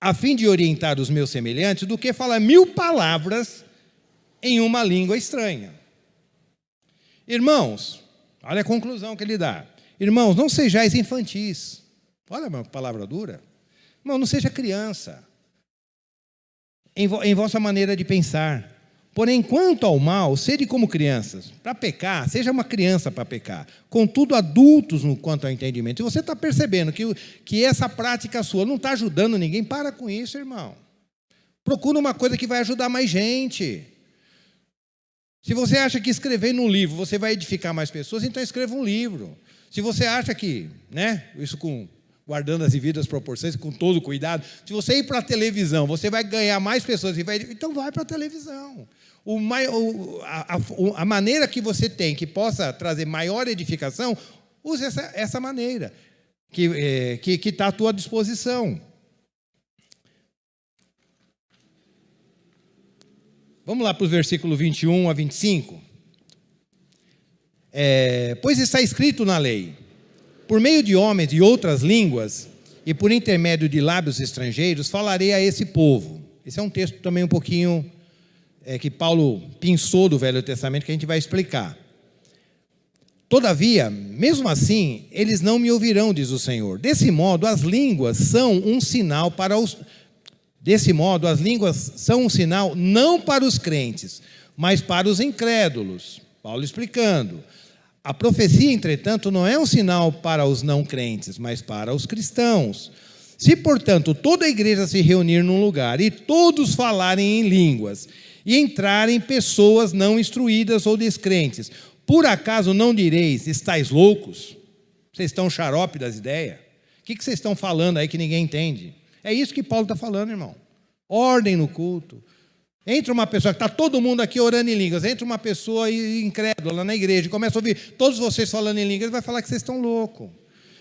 a fim de orientar os meus semelhantes, do que falar 1000 palavras em uma língua estranha. Irmãos, olha a conclusão que ele dá. Irmãos, não sejais infantis. Olha uma palavra dura. Irmão, não seja criança em vossa maneira de pensar. Porém, quanto ao mal, sede como crianças. Para pecar, seja uma criança para pecar. Contudo, adultos no quanto ao entendimento. Se você está percebendo que essa prática sua não está ajudando ninguém, para com isso, irmão. Procura uma coisa que vai ajudar mais gente. Se você acha que escrever num livro você vai edificar mais pessoas, então escreva um livro. Se você acha que, isso guardando as devidas proporções, com todo cuidado, se você ir para a televisão, você vai ganhar mais pessoas, então vai para a televisão. A maneira que você tem, que possa trazer maior edificação, use essa maneira, que está à tua disposição. Vamos lá para os versículos 21 a 25. Pois está escrito na lei, por meio de homens de outras línguas e por intermédio de lábios estrangeiros, falarei a esse povo. Esse é um texto também um pouquinho que Paulo pensou do Velho Testamento, que a gente vai explicar. Todavia, mesmo assim, eles não me ouvirão, diz o Senhor. Desse modo, as línguas são um sinal não para os crentes, mas para os incrédulos. Paulo explicando. A profecia, entretanto, não é um sinal para os não crentes, mas para os cristãos. Se, portanto, toda a igreja se reunir num lugar e todos falarem em línguas, e entrarem pessoas não instruídas ou descrentes, por acaso não direis, estáis loucos? Vocês estão xarope das ideias? O que vocês estão falando aí que ninguém entende? É isso que Paulo está falando, irmão. Ordem no culto. Entra uma pessoa, está todo mundo aqui orando em línguas, entra uma pessoa incrédula lá na igreja, começa a ouvir todos vocês falando em línguas, ele vai falar que vocês estão loucos.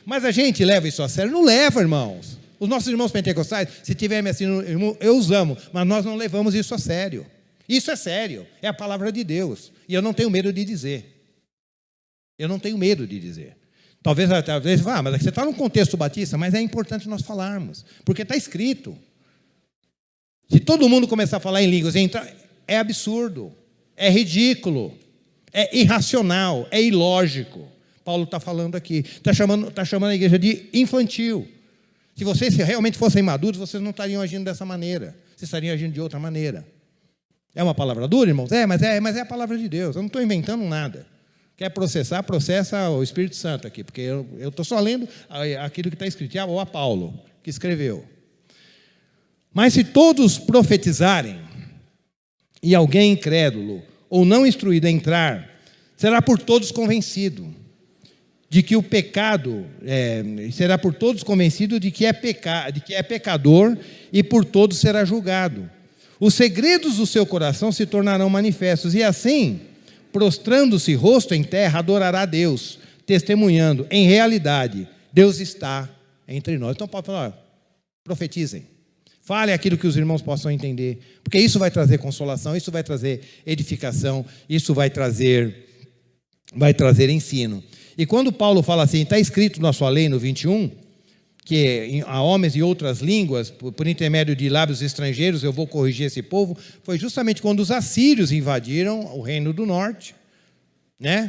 Mas a gente leva isso a sério? Não leva, irmãos. Os nossos irmãos pentecostais, se tiverem assim, eu os amo, mas nós não levamos isso a sério. Isso é sério, é a palavra de Deus. E eu não tenho medo de dizer. Eu não tenho medo de dizer. Talvez mas você está num contexto batista, mas é importante nós falarmos, porque está escrito. Se todo mundo começar a falar em línguas, é absurdo, é ridículo, é irracional, é ilógico. Paulo está falando aqui, está chamando a igreja de infantil. Se vocês realmente fossem maduros, vocês não estariam agindo dessa maneira, vocês estariam agindo de outra maneira. É uma palavra dura, irmãos? Mas é a palavra de Deus, eu não estou inventando nada. Quer processa o Espírito Santo aqui, porque eu estou só lendo aquilo que está escrito, ou a Paulo, que escreveu. Mas se todos profetizarem, e alguém incrédulo ou não instruído entrar, será por todos convencido de que o pecado, será por todos convencido de que é pecador, e por todos será julgado. Os segredos do seu coração se tornarão manifestos, e assim, prostrando-se rosto em terra, adorará a Deus, testemunhando, em realidade, Deus está entre nós. Então Paulo fala, profetizem. Fale aquilo que os irmãos possam entender, porque isso vai trazer consolação, isso vai trazer edificação, isso vai trazer ensino. E quando Paulo fala assim, está escrito na sua lei no 21, que a homens de outras línguas, por intermédio de lábios estrangeiros, eu vou corrigir esse povo, foi justamente quando os assírios invadiram o reino do norte,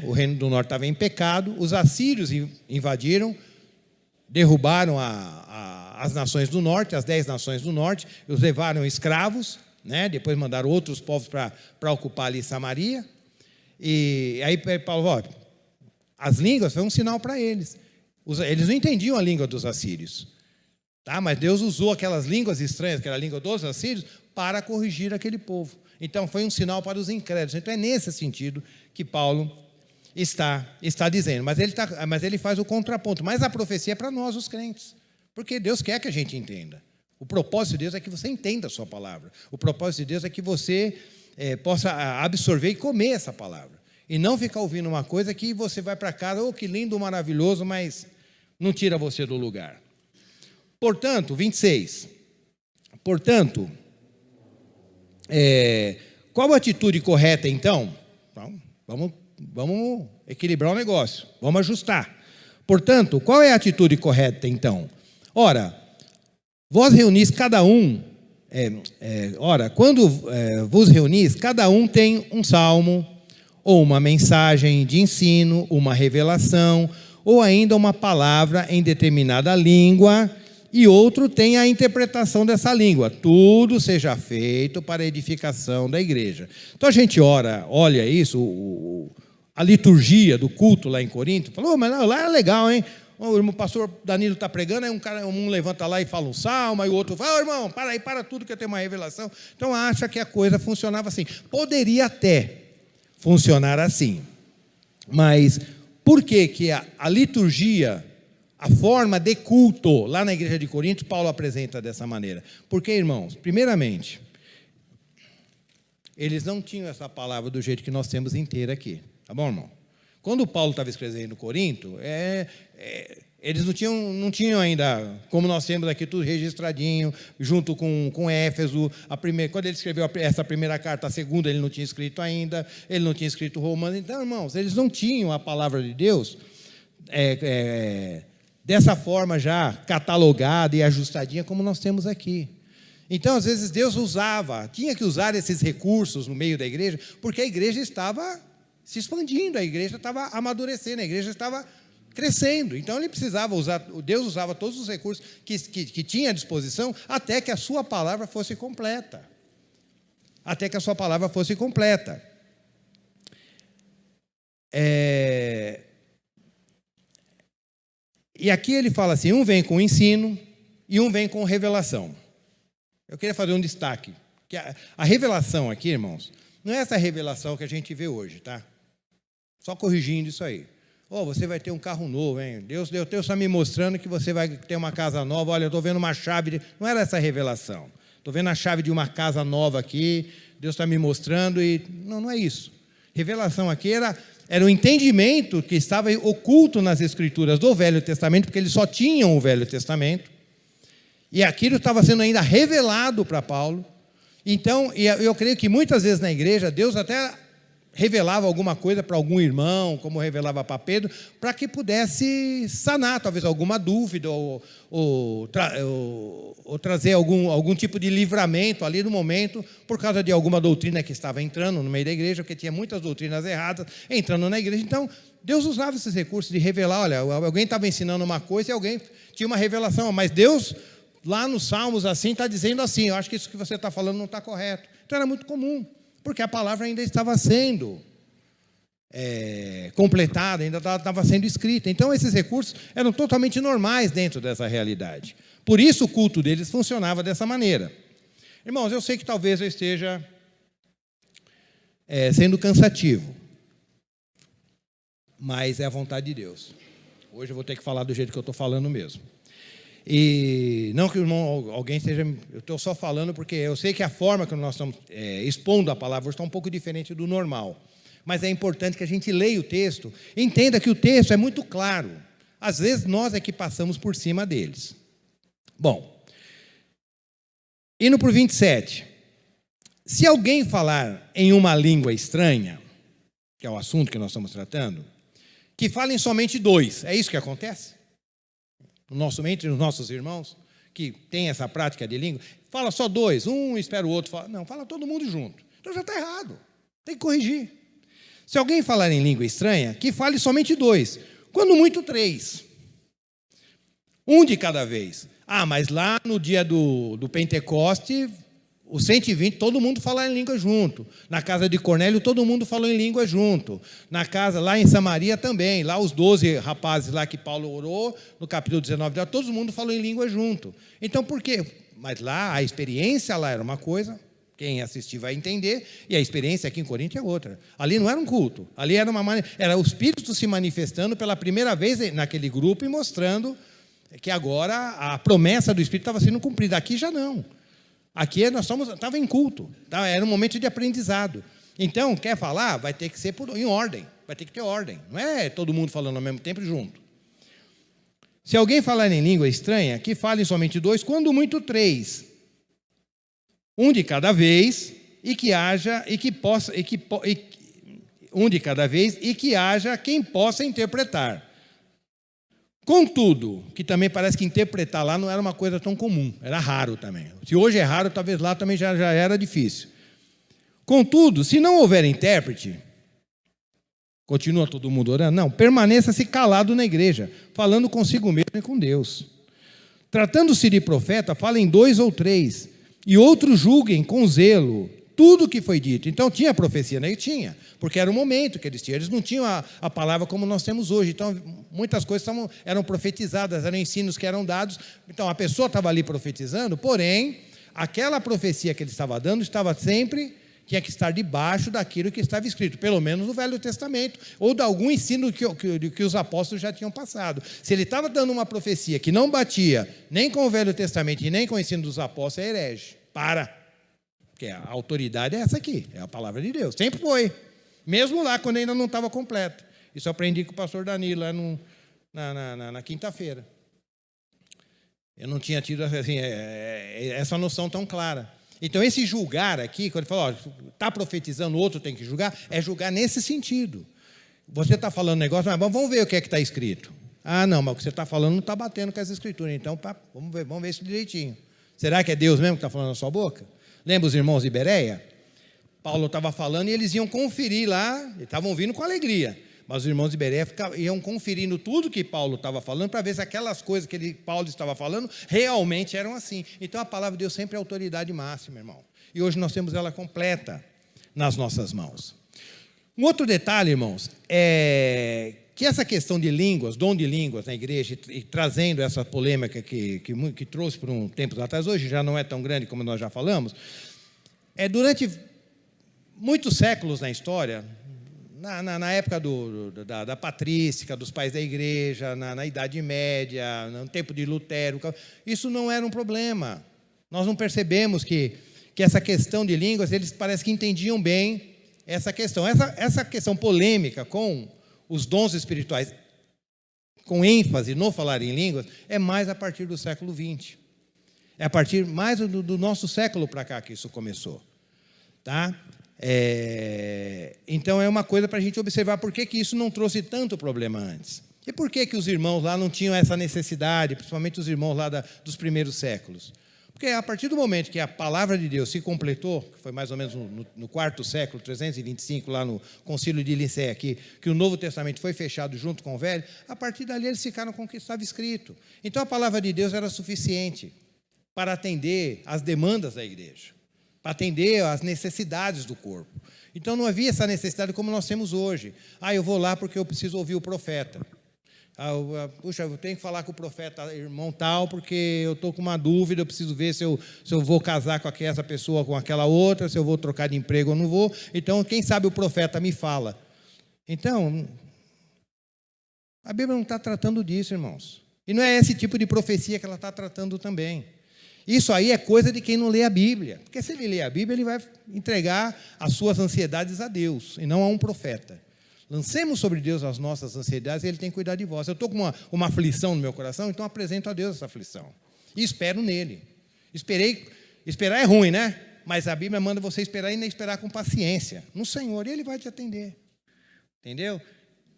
o reino do norte estava em pecado, os assírios invadiram, derrubaram as nações do norte, as 10 nações do norte, os levaram escravos, depois mandaram outros povos para ocupar ali Samaria, e aí Paulo, as línguas foi um sinal para eles. Eles não entendiam a língua dos assírios, mas Deus usou aquelas línguas estranhas, que era a língua dos assírios, para corrigir aquele povo. Então foi um sinal para os incrédulos. Então é nesse sentido que Paulo está dizendo. Mas ele faz o contraponto. Mas a profecia é para nós, os crentes. Porque Deus quer que a gente entenda. O propósito de Deus é que você entenda a sua palavra. O propósito de Deus é que você possa absorver e comer essa palavra. E não ficar ouvindo uma coisa que você vai para casa, oh, que lindo, maravilhoso, mas não tira você do lugar. Portanto, 26. Portanto, qual a atitude correta, então? Vamos equilibrar o negócio, vamos ajustar. Portanto, qual é a atitude correta, então? Ora, vós reunis cada um, quando vos reunis, cada um tem um salmo, ou uma mensagem de ensino, uma revelação, ou ainda uma palavra em determinada língua, e outro tem a interpretação dessa língua. Tudo seja feito para a edificação da igreja. Então a gente olha isso, a liturgia do culto lá em Corinto, falou, mas lá é legal, hein? O pastor Danilo está pregando, aí um levanta lá e fala um salmo, aí o outro fala, irmão, para tudo que eu tenho uma revelação. Então acha que a coisa funcionava assim. Poderia até funcionar assim, mas por que a liturgia, a forma de culto lá na igreja de Corinto, Paulo apresenta dessa maneira? Porque, irmãos, primeiramente, eles não tinham essa palavra do jeito que nós temos inteira aqui, tá bom, irmão? Quando Paulo estava escrevendo Corinto, eles não tinham ainda, como nós temos aqui, tudo registradinho, junto com Éfeso. Quando ele escreveu essa primeira carta, a segunda ele não tinha escrito ainda, ele não tinha escrito Romanos. Então, irmãos, eles não tinham a palavra de Deus dessa forma já catalogada e ajustadinha como nós temos aqui. Então, às vezes, Deus tinha que usar esses recursos no meio da igreja, porque a igreja estava se expandindo, a igreja estava amadurecendo, a igreja estava crescendo. Então, Deus usava todos os recursos que tinha à disposição até que a sua palavra fosse completa. Até que a sua palavra fosse completa. E aqui ele fala assim, um vem com ensino e um vem com revelação. Eu queria fazer um destaque, que a revelação aqui, irmãos, não é essa revelação que a gente vê hoje, tá? Só corrigindo isso aí. Você vai ter um carro novo, hein? Deus está me mostrando que você vai ter uma casa nova. Olha, eu estou vendo uma chave. Não era essa revelação. Estou vendo a chave de uma casa nova aqui. Deus está me mostrando e... Não é isso. Revelação aqui era o entendimento que estava oculto nas Escrituras do Velho Testamento, porque eles só tinham o Velho Testamento. E aquilo estava sendo ainda revelado para Paulo. Então, eu creio que muitas vezes na igreja, Deus até revelava alguma coisa para algum irmão, como revelava para Pedro, para que pudesse sanar, talvez, alguma dúvida, ou trazer algum tipo de livramento ali no momento, por causa de alguma doutrina que estava entrando no meio da igreja, porque tinha muitas doutrinas erradas entrando na igreja. Então, Deus usava esses recursos de revelar, olha, alguém estava ensinando uma coisa e alguém tinha uma revelação, mas Deus, lá nos Salmos, assim, está dizendo assim, eu acho que isso que você está falando não está correto. Então, era muito comum, porque a palavra ainda estava sendo completada, ainda estava sendo escrita. Então, esses recursos eram totalmente normais dentro dessa realidade. Por isso, o culto deles funcionava dessa maneira. Irmãos, eu sei que talvez eu esteja sendo cansativo, mas é a vontade de Deus. Hoje eu vou ter que falar do jeito que eu estou falando mesmo. E não que o irmão, alguém esteja... Eu estou só falando porque eu sei que a forma que nós estamos expondo a palavra está um pouco diferente do normal. Mas é importante que a gente leia o texto, entenda que o texto é muito claro. Às vezes nós é que passamos por cima deles. Bom, indo para o 27. Se alguém falar em uma língua estranha, que é o assunto que nós estamos tratando, que falem somente dois. É isso que acontece? Entre os nossos irmãos, que tem essa prática de língua, fala só dois, um espera o outro, fala todo mundo junto. Então já está errado, tem que corrigir. Se alguém falar em língua estranha, que fale somente dois, quando muito três. Um de cada vez. Mas lá no dia do Pentecoste, os 120, todo mundo fala em língua junto. Na casa de Cornélio, todo mundo falou em língua junto. Na casa, lá em Samaria também. Lá os 12 rapazes lá que Paulo orou, no capítulo 19, todo mundo falou em língua junto. Então, por quê? Mas lá, a experiência lá era uma coisa, Quem assistir vai entender, e a experiência aqui em Corinto é outra. Ali não era um culto, ali era era o Espírito se manifestando pela primeira vez naquele grupo e mostrando que agora a promessa do Espírito estava sendo cumprida. Aqui já não. Aqui nós estava em culto, era um momento de aprendizado. Então, quer falar? Vai ter que ser em ordem, vai ter que ter ordem. Não é todo mundo falando ao mesmo tempo junto. Se alguém falar em língua estranha, que fale somente 2, quando muito 3. Um de cada vez, um de cada vez, e que haja quem possa interpretar. Contudo, que também parece que interpretar lá não era uma coisa tão comum, era raro também. Se hoje é raro, talvez lá também já era difícil. Contudo, se não houver intérprete, continua todo mundo orando? Não, permaneça-se calado na igreja, falando consigo mesmo e com Deus. Tratando-se de profeta, falem 2 ou 3, e outros julguem com zelo tudo o que foi dito. Então, tinha profecia, né? Tinha, porque era o momento que eles tinham. Eles não tinham a palavra como nós temos hoje. Então, muitas coisas eram profetizadas, eram ensinos que eram dados. Então, a pessoa estava ali profetizando, porém, aquela profecia que ele estava dando tinha que estar debaixo daquilo que estava escrito, pelo menos no Velho Testamento, ou de algum ensino que os apóstolos já tinham passado. Se ele estava dando uma profecia que não batia nem com o Velho Testamento e nem com o ensino dos apóstolos, é herege. Porque a autoridade é essa aqui, é a palavra de Deus. Sempre foi. Mesmo lá, quando ainda não estava completo. Isso eu aprendi com o pastor Danilo lá na quinta-feira. Eu não tinha tido assim, essa noção tão clara. Então, esse julgar aqui, quando ele fala, está profetizando, o outro tem que julgar, é julgar nesse sentido. Você está falando um negócio, mas vamos ver o que é que está escrito. Ah, não, mas o que você está falando não está batendo com essa escritura. Então, vamos ver isso direitinho. Será que é Deus mesmo que está falando na sua boca? Lembra os irmãos de Bereia? Paulo estava falando e eles iam conferir lá, estavam vindo com alegria. Mas os irmãos de Bereia iam conferindo tudo que Paulo estava falando para ver se aquelas coisas que Paulo estava falando realmente eram assim. Então, a palavra de Deus sempre é autoridade máxima, irmão. E hoje nós temos ela completa nas nossas mãos. Um outro detalhe, irmãos, é que essa questão de línguas, dom de línguas na igreja, e trazendo essa polêmica que trouxe por um tempo atrás, hoje já não é tão grande como nós já falamos, durante muitos séculos na história, na época da patrística, dos pais da igreja, na Idade Média, no tempo de Lutero, isso não era um problema. Nós não percebemos que essa questão de línguas, eles parece que entendiam bem essa questão. Essa questão polêmica com os dons espirituais, com ênfase no falar em línguas, é mais a partir do século XX. É a partir mais do nosso século para cá que isso começou. Tá? Então, é uma coisa para a gente observar por que isso não trouxe tanto problema antes. E por que os irmãos lá não tinham essa necessidade, principalmente os irmãos lá dos primeiros séculos? Porque a partir do momento que a palavra de Deus se completou, que foi mais ou menos no 4º século, 325, lá no Concílio de Nicéia, que o Novo Testamento foi fechado junto com o Velho, a partir dali eles ficaram com o que estava escrito. Então, a palavra de Deus era suficiente para atender às demandas da igreja, para atender às necessidades do corpo. Então, não havia essa necessidade como nós temos hoje. Eu vou lá porque eu preciso ouvir o profeta. Puxa, eu tenho que falar com o profeta irmão tal, porque eu estou com uma dúvida, eu preciso ver se eu vou casar com essa pessoa, com aquela outra, se eu vou trocar de emprego ou não vou. Então, quem sabe o profeta me fala. Então, a Bíblia não está tratando disso, irmãos. E não é esse tipo de profecia que ela está tratando também. Isso aí é coisa de quem não lê a Bíblia. Porque se ele lê a Bíblia, ele vai entregar as suas ansiedades a Deus, e não a um profeta. Lancemos sobre Deus as nossas ansiedades e Ele tem que cuidar de vós. Eu estou com uma aflição no meu coração, então apresento a Deus essa aflição. E espero nele. Esperar é ruim, né? Mas a Bíblia manda você esperar e ainda esperar com paciência no Senhor, e Ele vai te atender. Entendeu?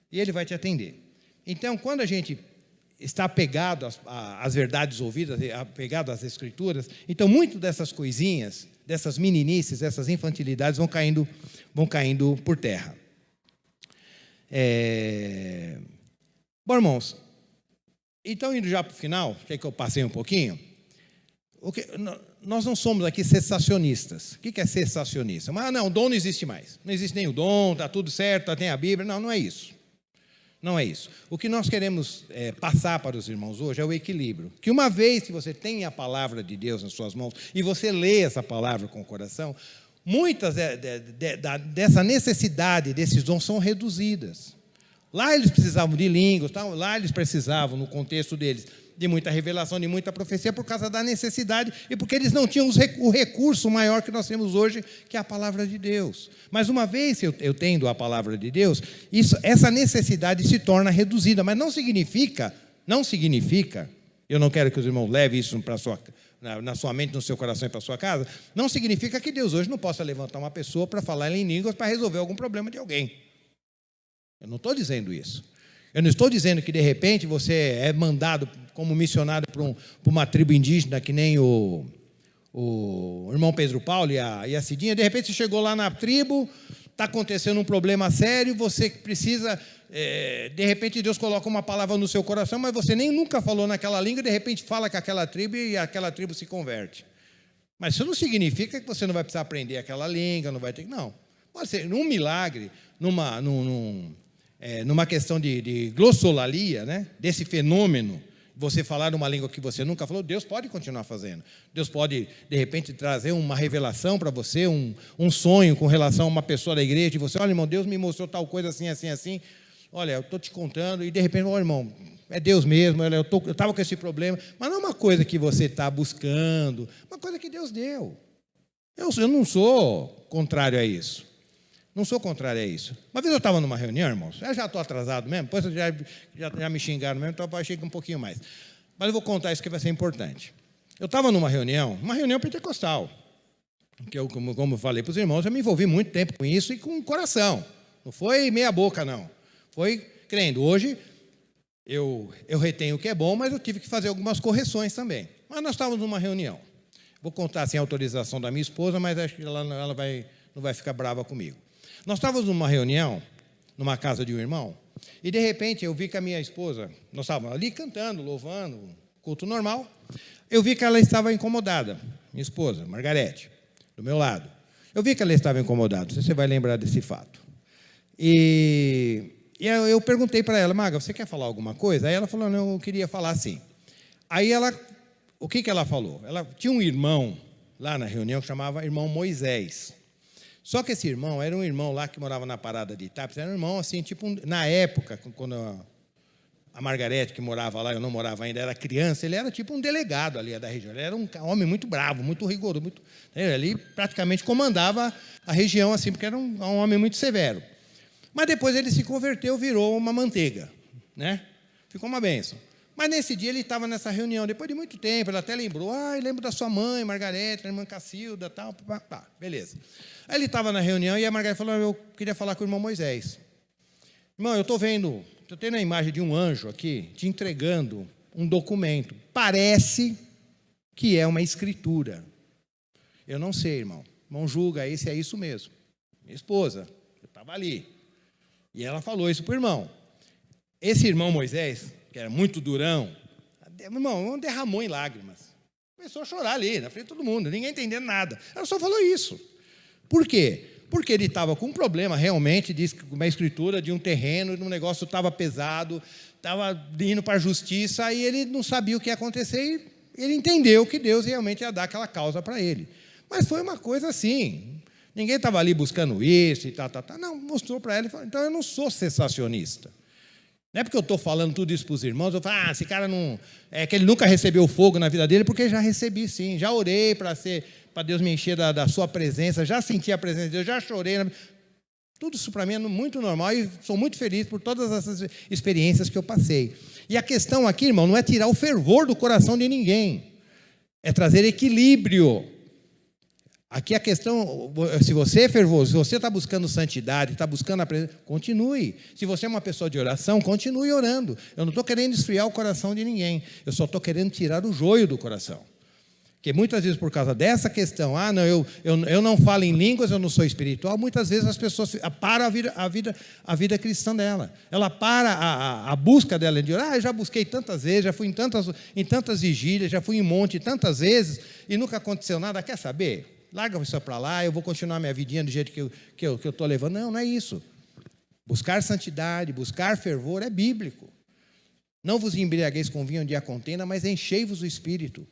E Ele vai te atender. Então, quando a gente está apegado às verdades ouvidas, apegado às Escrituras, então, muito dessas coisinhas, dessas meninices, dessas infantilidades vão caindo por terra. Bom, irmãos, então, indo já para o final, quer que eu passei um pouquinho? Nós não somos aqui cessacionistas. O que é cessacionista? Mas não, o dom não existe mais. Não existe nem o dom, está tudo certo, tem a Bíblia. Não é isso. Não é isso. O que nós queremos passar para os irmãos hoje é o equilíbrio. Que uma vez que você tem a palavra de Deus nas suas mãos e você lê essa palavra com o coração, muitas dessa necessidade desses dons são reduzidas. Lá eles precisavam de línguas, lá eles precisavam, no contexto deles, de muita revelação, de muita profecia, por causa da necessidade e porque eles não tinham o recurso maior que nós temos hoje, que é a palavra de Deus. Mas uma vez eu tendo a palavra de Deus, essa necessidade se torna reduzida, mas não significa, eu não quero que os irmãos levem isso na sua mente, no seu coração e para a sua casa, não significa que Deus hoje não possa levantar uma pessoa para falar em línguas para resolver algum problema de alguém. Eu não estou dizendo isso. Eu não estou dizendo que, de repente, você é mandado como missionário para uma tribo indígena, que nem o irmão Pedro Paulo e a Cidinha. De repente, você chegou lá na tribo, está acontecendo um problema sério, você precisa, de repente, Deus coloca uma palavra no seu coração, mas você nem nunca falou naquela língua, e de repente fala com aquela tribo e aquela tribo se converte. Mas isso não significa que você não vai precisar aprender aquela língua, não vai ter... Não. Pode ser num milagre, numa questão de glossolalia, né? Desse fenômeno, você falar uma língua que você nunca falou, Deus pode continuar fazendo. Deus pode, de repente, trazer uma revelação para você, um sonho com relação a uma pessoa da igreja, e você, olha, irmão, Deus me mostrou tal coisa assim, assim, assim, olha, eu estou te contando, e de repente, olha, irmão, é Deus mesmo, eu estava com esse problema, mas não é uma coisa que você está buscando, uma coisa que Deus deu. Eu não sou contrário a isso. Não sou contrário a isso. Uma vez eu estava numa reunião, irmãos, eu já estou atrasado mesmo, depois já me xingaram mesmo, então eu achei que um pouquinho mais. Mas eu vou contar isso que vai ser importante. Eu estava numa reunião pentecostal, que eu, como eu falei para os irmãos, eu me envolvi muito tempo com isso e com o coração. Não foi meia boca, não. Foi crendo. Hoje, eu retenho o que é bom, mas eu tive que fazer algumas correções também. Mas nós estávamos numa reunião. Vou contar sem autorização da minha esposa, mas acho que ela não vai ficar brava comigo. Nós estávamos numa reunião, numa casa de um irmão, e de repente eu vi que a minha esposa, nós estávamos ali cantando, louvando, culto normal, eu vi que ela estava incomodada, minha esposa, Margarete, do meu lado. Eu vi que ela estava incomodada, não sei se você vai lembrar desse fato. E eu perguntei para ela, Maga, você quer falar alguma coisa? Aí ela falou, não, eu queria falar sim. Aí o que ela falou? Ela tinha um irmão lá na reunião que chamava irmão Moisés. Só que esse irmão era um irmão lá que morava na parada de Itápolis, era um irmão assim, tipo, na época, quando a Margarete, que morava lá, eu não morava ainda, era criança, ele era tipo um delegado ali da região, ele era um homem muito bravo, muito rigoroso, ele praticamente comandava a região assim, porque era um homem muito severo. Mas depois ele se converteu, virou uma manteiga, né? Ficou uma bênção. Mas nesse dia ele estava nessa reunião, depois de muito tempo, ele até lembrou, eu lembro da sua mãe, Margarete, da irmã Cacilda, tal, beleza. Aí ele estava na reunião e a Margarete falou, eu queria falar com o irmão Moisés. Irmão, eu estou tendo a imagem de um anjo aqui, te entregando um documento. Parece que é uma escritura. Eu não sei, irmão. Irmão, julga, esse é isso mesmo. Minha esposa, eu estava ali. E ela falou isso para o irmão. Esse irmão Moisés, que era muito durão, irmão, derramou em lágrimas. Começou a chorar ali, na frente de todo mundo, ninguém entendendo nada. Ela só falou isso. Por quê? Porque ele estava com um problema, realmente, diz que uma escritura de um terreno, um negócio estava pesado, estava indo para a justiça, e ele não sabia o que ia acontecer, e ele entendeu que Deus realmente ia dar aquela causa para ele. Mas foi uma coisa assim, ninguém estava ali buscando isso e tal. Não, mostrou para ela e falou, então eu não sou sensacionista. Não é porque eu estou falando tudo isso para os irmãos, eu falo, esse cara não... É que ele nunca recebeu fogo na vida dele, porque já recebi sim, já orei para Deus me encher da sua presença, já senti a presença de Deus, já chorei. Tudo isso para mim é muito normal e sou muito feliz por todas essas experiências que eu passei. E a questão aqui, irmão, não é tirar o fervor do coração de ninguém, é trazer equilíbrio. Aqui a questão, se você é fervoroso, se você está buscando santidade, está buscando a presença, continue. Se você é uma pessoa de oração, continue orando. Eu não estou querendo esfriar o coração de ninguém, eu só estou querendo tirar o joio do coração. Porque muitas vezes, por causa dessa questão, não, eu não falo em línguas, eu não sou espiritual, muitas vezes as pessoas param a vida cristã dela. Ela para a busca dela de orar. Eu já busquei tantas vezes, já fui em tantas vigílias, já fui em monte tantas vezes, e nunca aconteceu nada. Quer saber? Larga isso para lá, eu vou continuar minha vidinha do jeito que eu estou levando. Não é isso. Buscar santidade, buscar fervor é bíblico. Não vos embriagueis com vinho onde há contenda, mas enchei-vos do Espírito.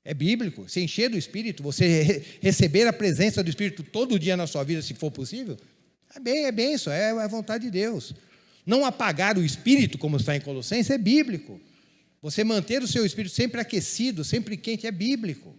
É bíblico. Se encher do Espírito, você receber a presença do Espírito todo dia na sua vida, se for possível, é bênção, é a vontade de Deus. Não apagar o Espírito, como está em Colossenses, é bíblico. Você manter o seu Espírito sempre aquecido, sempre quente, é bíblico.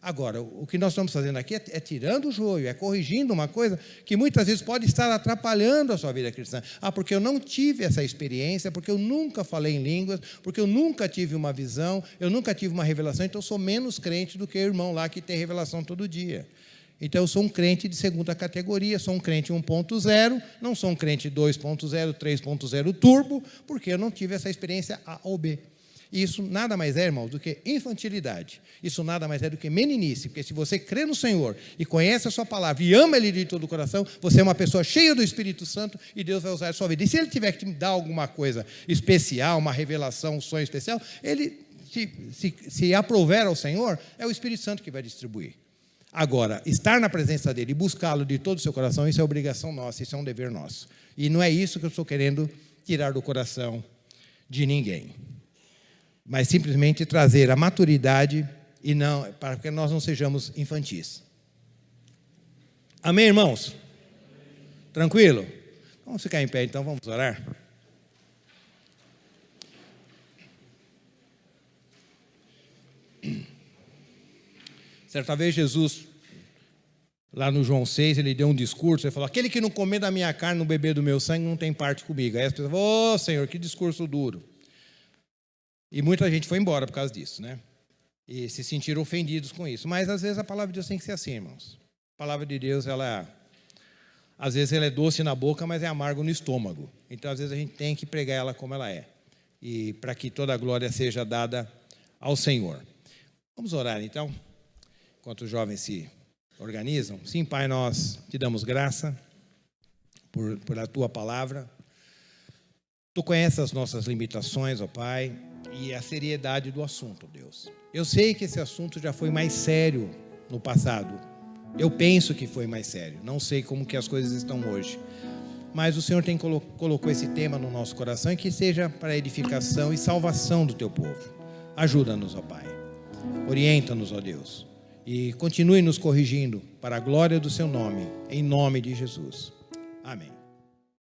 Agora, o que nós estamos fazendo aqui é tirando o joio, é corrigindo uma coisa que muitas vezes pode estar atrapalhando a sua vida cristã. Porque eu não tive essa experiência, porque eu nunca falei em línguas, porque eu nunca tive uma visão, eu nunca tive uma revelação, então eu sou menos crente do que o irmão lá que tem revelação todo dia. Então eu sou um crente de segunda categoria, sou um crente 1.0, não sou um crente 2.0, 3.0 turbo, porque eu não tive essa experiência A ou B. E isso nada mais é, irmão, do que infantilidade. Isso nada mais é do que meninice, porque se você crê no Senhor e conhece a sua palavra e ama Ele de todo o coração, você é uma pessoa cheia do Espírito Santo e Deus vai usar a sua vida. E se Ele tiver que te dar alguma coisa especial, uma revelação, um sonho especial, Ele, se aprouver ao Senhor, é o Espírito Santo que vai distribuir. Agora, estar na presença dEle e buscá-lo de todo o seu coração, isso é obrigação nossa, isso é um dever nosso. E não é isso que eu estou querendo tirar do coração de ninguém, mas simplesmente trazer a maturidade e não, para que nós não sejamos infantis. Amém, irmãos? Tranquilo? Vamos ficar em pé, então, vamos orar? Certa vez Jesus, lá no João 6, ele deu um discurso, ele falou, aquele que não comer da minha carne, não beber do meu sangue, não tem parte comigo. Aí as pessoas falaram, ô Senhor, que discurso duro. E muita gente foi embora por causa disso, né? E se sentiram ofendidos com isso. Mas, às vezes, a palavra de Deus tem que ser assim, irmãos. A palavra de Deus, às vezes, ela é doce na boca, mas é amargo no estômago. Então, às vezes, a gente tem que pregar ela como ela é. E para que toda a glória seja dada ao Senhor. Vamos orar, então, enquanto os jovens se organizam. Sim, Pai, nós te damos graça por a Tua palavra. Tu conheces as nossas limitações, ó Pai, e a seriedade do assunto, Deus. Eu sei que esse assunto já foi mais sério no passado. Eu penso que foi mais sério. Não sei como que as coisas estão hoje. Mas o Senhor colocou esse tema no nosso coração e que seja para edificação e salvação do Teu povo. Ajuda-nos, ó Pai. Orienta-nos, ó Deus. E continue nos corrigindo para a glória do Seu nome, em nome de Jesus. Amém.